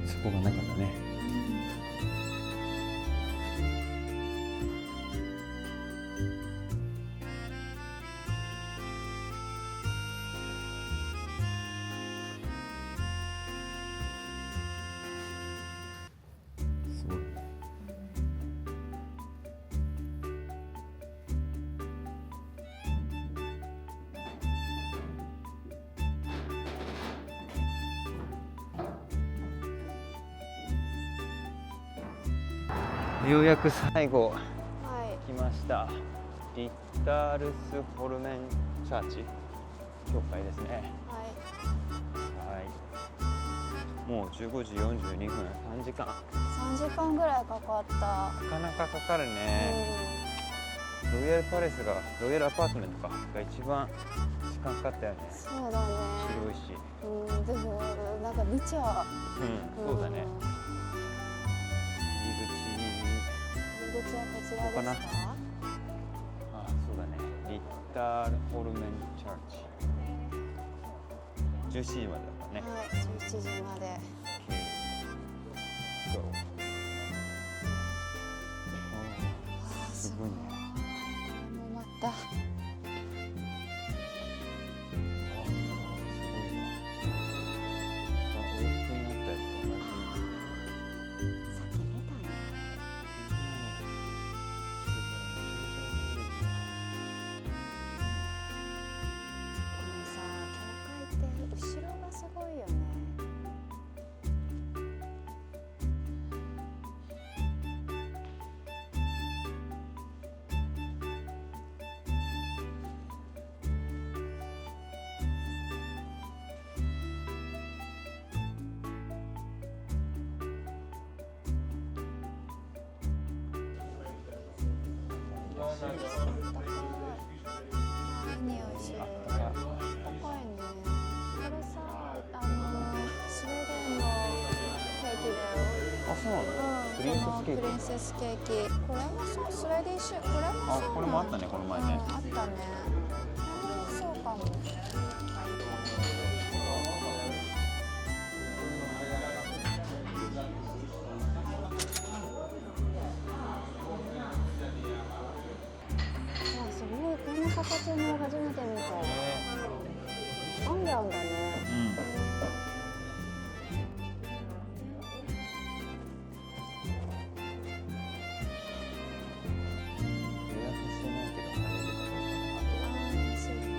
そこがなかったね。すごい。ようやく最後は来ました。リッタールスホルメンチャーチ教会ですね。い。はい。はい。もう15時42分、3時間。 3時間ぐらいかかった。なかなかかかるね。ロイヤルパレスが、ロイヤルアパートメントかが一番時間かかったよね。そうだね。広いし。でもなんか見ちゃうん、そうだね。入り口。う。入り口はこちらですか？ここかな。あ、そうだね。リッタールホルメンチャーチ。17時までだからね。はい、17時まで。そう。すごいね。もうまた。後ろがすごいよね。いい匂いする。高いね。これさ、スウェーデンのケーキだよ。あ、そうなの？プリンセスケーキ。プリンセスケーキ。これもそう、スウェーディッシュ。これもそう。あ、これもあったね、この前ね。あったね。そうかも。すごい、こんな形の初めて見た。アンギャンだね。予約してないけど入れるかどうかそうか。な。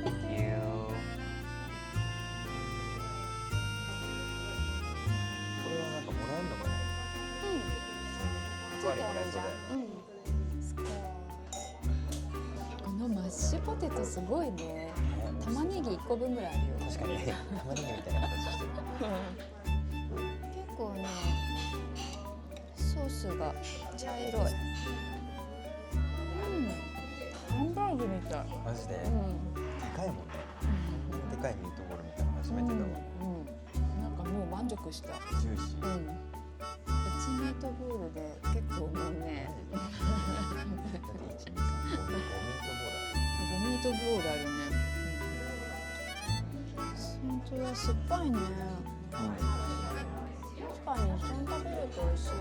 Thank you。これはなんかもらえるのかな？ついてあるじゃん。すごい。このマッシュポテトすごいね。玉ねぎ1個分ぐらいあるよ。確かに玉ねぎみたいな形してる。結構ね、ソースが茶色い。ハンバーグみたい。マジで、でうん。かいもんね。でかいミートボールみたいなの初めてだわ。なんかもう満足した。ジューシー。1ミートボールで結構もうね、だって1、2、3、5ミートボールある。5ミートボールあるね。本当だ、酸っぱいね。確かに一緒に食べると美味しいね。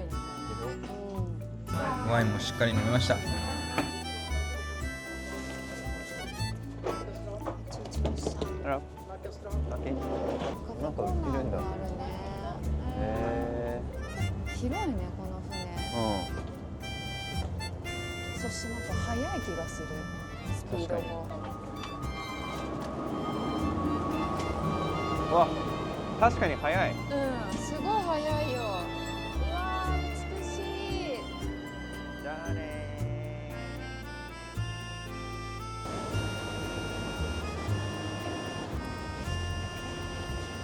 ワインもしっかり飲みました。あら、酒なんか売ってるんだ。あるね。広いね、この船。そしてなんか速い気がする。スピードも。わ、確かに早い。うん、すごい速いよ。うわー、美しい。じゃあね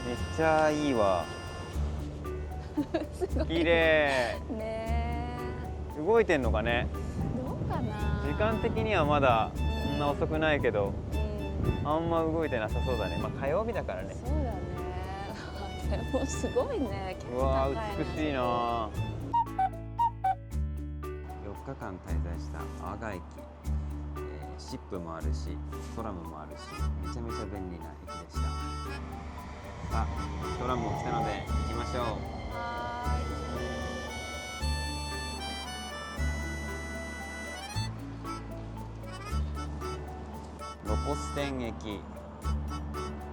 ー。めっちゃいいわ。綺麗。ね動いてんのかね。え。どうかな。時間的にはまだそんな遅くないけど、うんあんま動いてなさそうだね。まあ火曜日だからね。そうだね。でもすごいね。うわ結構高いねー美しいな。4日間滞在した阿賀駅、シップもあるしトラムもあるし、めちゃめちゃ便利な駅でした。さあトラムも来たので行きましょう。はロコステン駅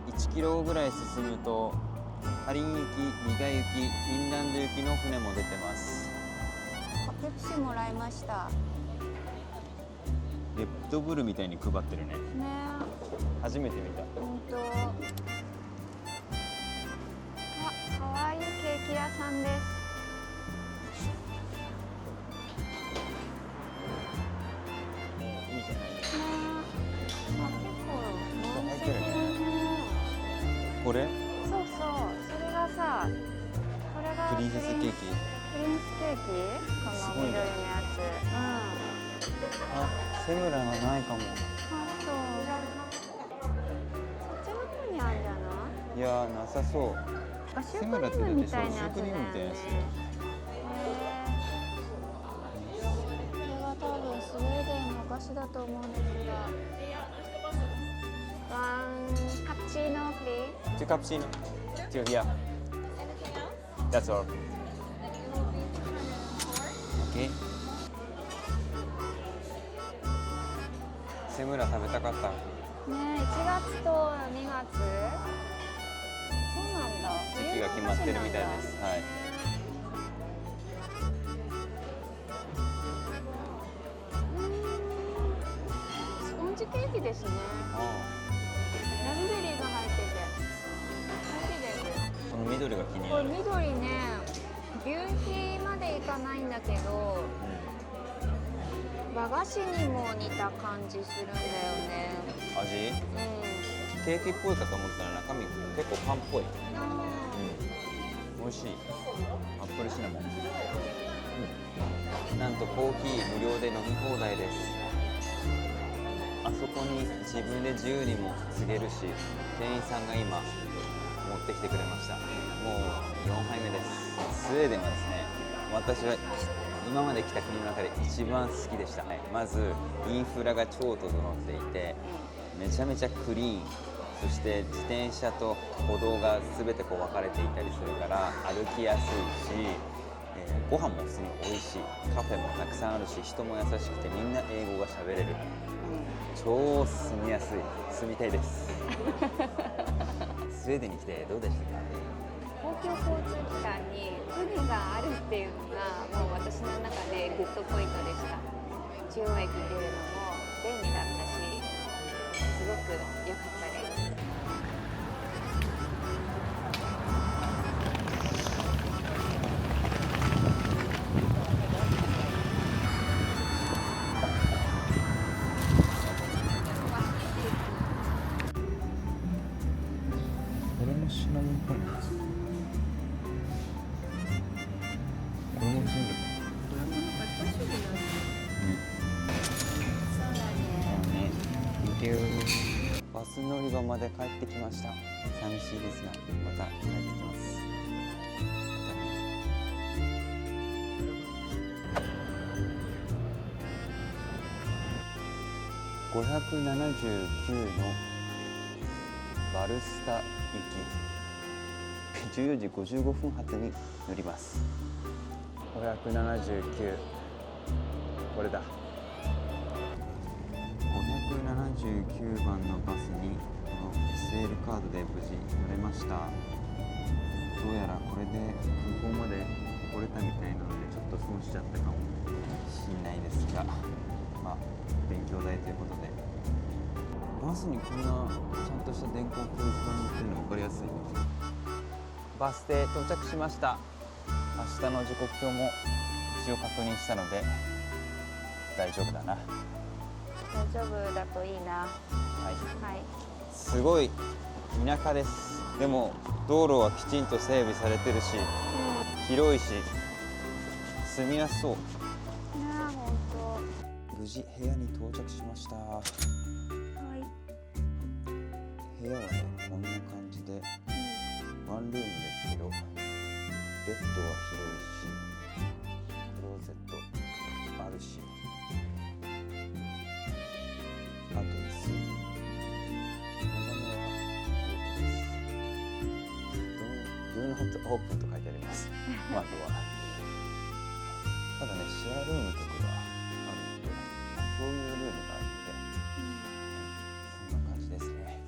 1キロぐらい進むとハリン行き、ニガ行き、フィンランド行きの船も出てます。ーい。ペプシもらいました。レッドブルみたいに配ってるね。ね。初めて見た。本当。あ、可愛いケーキ屋さんです。いいじゃない。ね。あ、結構満席だね。これそうそう。それがさ、これがプリンセスケーキ。プリンスケーキ？この緑のやつ。あ、セムラがないかも。あ、そう。そっちの方にあるんじゃない？いやー、なさそう。あ、シュセームラってだってクリームみたいなやつだよね。シュークリームみたいなやつだよ。これは多分スウェーデンのお菓子だと思うんですが。ワンカプチーノプリーズ。 2 cappuccino. 2 here. That's all. Okay. セムラ食べたかった。ねえ、1月と2月。そうなんだ。時期が決まってるみたいです。はい。スポンジケーキですね。ラズベリーが入ってて。好きです。この緑が気にこれなる。緑ね、牛皮までいかないんだけど、和菓子にも似た感じするんだよね。味？うケーキっぽいかと思ったら中身結構パンっぽい。ん。美味しい。アップルシナモン。なんとコーヒー無料で飲み放題です。あそこに自分で自由にも継げるし、店員さんが今持ってきてくれました。もう4杯目です。スウェーデンはですね、私は今まで来た国の中で一番好きでした。まずインフラが超整っていて、めちゃめちゃクリーン。そして自転車と歩道が全てこう分かれていたりするから歩きやすいし、ご飯も普通に美味しい。カフェもたくさんあるし、人も優しくてみんな英語が喋れる。超住みやすい。住みたいです。スウェーデンに来てどうでしたか？公共交通機関に船があるっていうのがもう私の中でグッドポイントでした。中央駅出るのも便利だったし、すごく良かったです。これもシナモンっぽいな。これも全部。バス乗り場まで帰ってきました。寂しいですが、また帰ってきます。579のバルスタ行き、14時55分発に乗ります。579、これだ。579番のバスにこの SL カードで無事乗れました。どうやらこれで空港まで来れたみたいなのでちょっと損しちゃったかもしれないですが、まあ勉強代ということで。バスにこんなちゃんとした電光掲示板に載ってるの分かりやすい。バス停到着しました。明日の時刻表も一応確認したので大丈夫だな。大丈夫だといいな。はい。はい。すごい田舎です。でも道路はきちんと整備されてるし、広いし住みやすそう。ねえ、本当。無事部屋に到着しました。はい。部屋はねこんな感じでワンルームですけど、ベッドは広いしクローゼットあるし、あと椅子、眺めはDo not open と書いてあります。窓はただねシェアルームとかがあるので、共有ルームがあるので、そんな感じですね。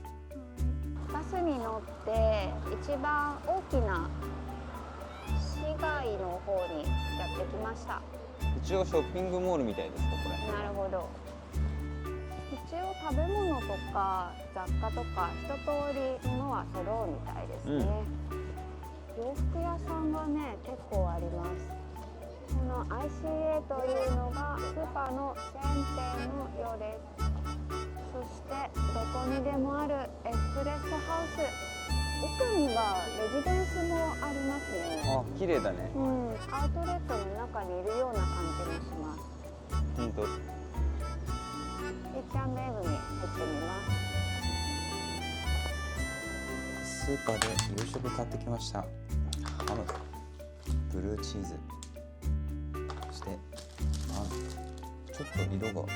バスに乗って一番大きな市街の方にやってきました。一応ショッピングモールみたいですかこれ。なるほど。一応食べ物とか雑貨とか一通り物は揃うみたいですね。洋服屋さんがね結構あります。この ICA というのがスーパーのチェーン店のようです。そしてどこにでもあるエスプレッソハウス、奥にはレジデンスもありますね。あ、綺麗だね。アウトレットの中にいるような感じもします。本当。H&M に入ってみます。スーパーで夕食買ってきました。ハム、ブルーチーズ、そしてパン。ちょっと色が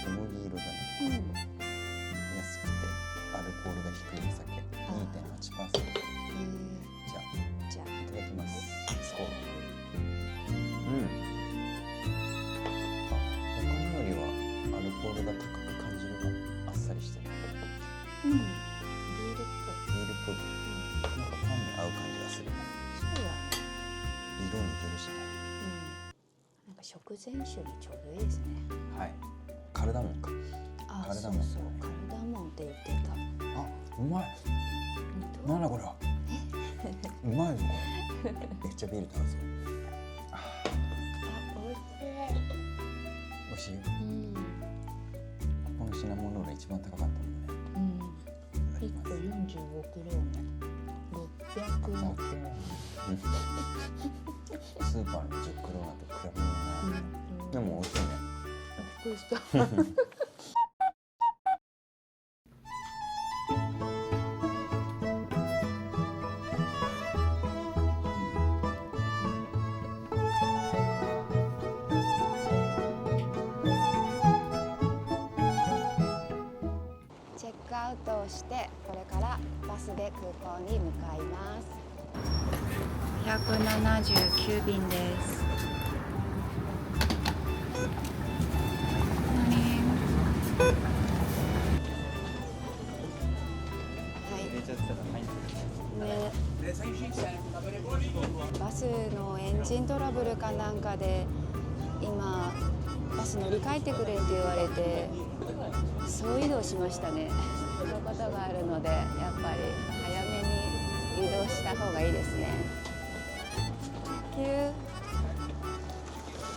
小麦色だね。安くてアルコールが低いお酒 2.8%。じゃあいただきます。そう。他のよりはアルコールが高く感じるかも。あっさりしてる。ビールっビールっぽい。なんかパンに合う感じがする。ぽい。そうだね。色似てるしね。なんか食前酒にちょうどいいですね。はい。カルダモンか。あ、カルダモン。そうそう、カルダモンって言ってた。あ、うまい。なんだこれは。うまいぞこれ。めっちゃビール楽しそう。あ、美味しい。美味しい。ここのシナモンロール一番高かったもんね。1個45クローネ、600円。スーパーの10クローナと比べ物ない。でも美味しいね。びっくりした。チェックアウトをしてこれからバスで空港に向かいます。179便です。バスのエンジントラブルかなんかで今バス乗り換えてくれって言われて総移動しましたね。そういうことがあるのでやっぱり早めに移動した方がいいですね。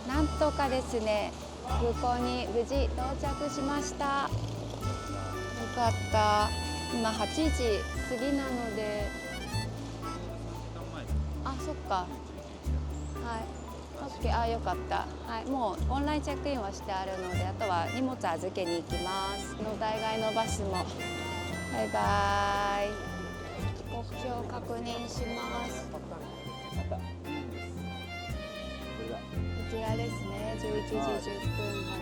なんとかですね、空港に無事到着しました。よかった。今8時過ぎなので、あ、そっか。はい。OK、あ、よかった。はい、もうオンラインチェックインはしてあるので、あとは荷物預けに行きます。の代替のバスも。バイバイ。時刻表確認します。こちらですね。11時10分発。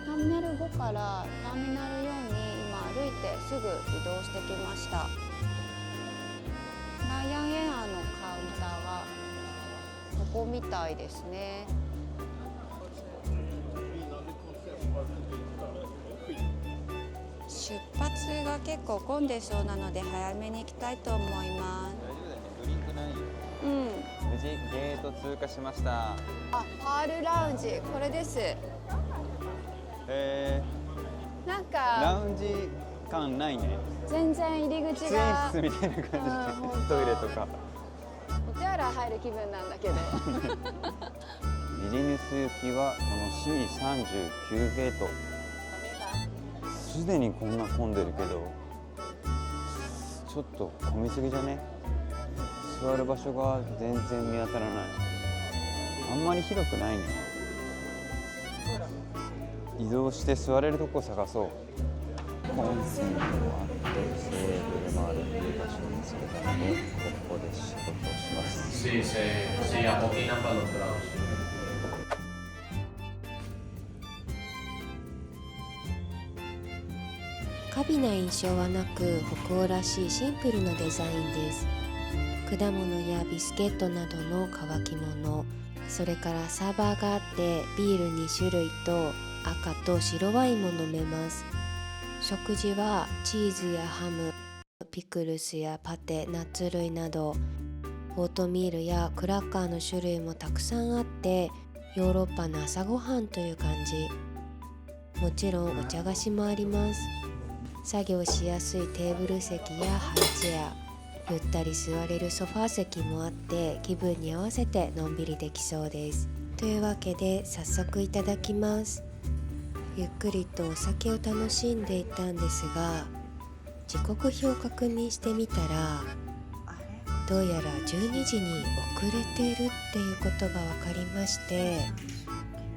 ターミナル5からターミナル4に今歩いてすぐ移動してきました。ライアンエアのカウンターはここみたいですね。出発が結構混んでそうなので早めに行きたいと思います。大丈夫だね。ドリンクないよ。無事ゲート通過しました。あ、パールラウンジ、これです。なんかラウンジ感ないね。全然入り口喫が煙室みたいな感じで、トイレとか。お手洗い入る気分なんだけど。ビリニュス行きはこの C39 ゲート。すでにこんな混んでるけど、ちょっと混みすぎじゃね？座る場所が全然見当たらない。あんまり広くないね。移動して座れるとこ探そう。コンセントもあってテーブルもあるっていう場所を見つけたので、ここで仕事をします。 Sí, se amotinan para los lados. 華美な印象はなく北欧らしいシンプルなデザインです。果物やビスケットなどの乾き物、それからサーバーがあってビール2種類と赤と白ワインも飲めます。食事はチーズやハム、ピクルスやパテ、ナッツ類などオートミールやクラッカーの種類もたくさんあって、ヨーロッパの朝ごはんという感じ。もちろんお茶菓子もあります。作業しやすいテーブル席やハイチェア、ゆったり座れるソファー席もあって気分に合わせてのんびりできそうです。というわけで早速いただきます。ゆっくりとお酒を楽しんでいたんですが、時刻表を確認してみたら、どうやら12時に遅れているっていうことが分かりまして、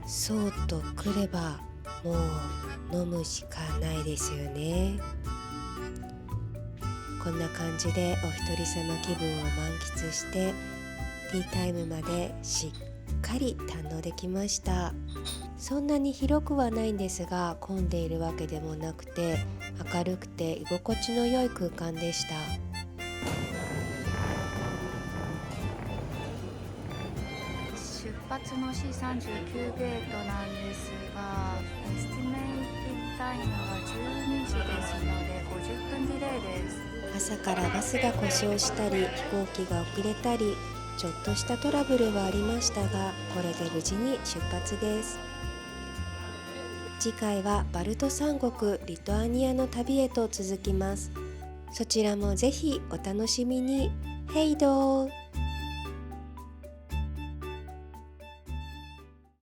そうと来ればもう飲むしかないですよね。こんな感じでお一人様気分を満喫してティータイムまでしっかり堪能できました。そんなに広くはないんですが、混んでいるわけでもなくて明るくて居心地の良い空間でした。出発の C39 ゲートなんですが、エスティメイティタイムが12時ですので50分ディレイです。朝からバスが故障したり飛行機が遅れたりちょっとしたトラブルはありましたが、これで無事に出発です。次回はバルト三国リトアニアの旅へと続きます。そちらもぜひお楽しみに。ヘイドー。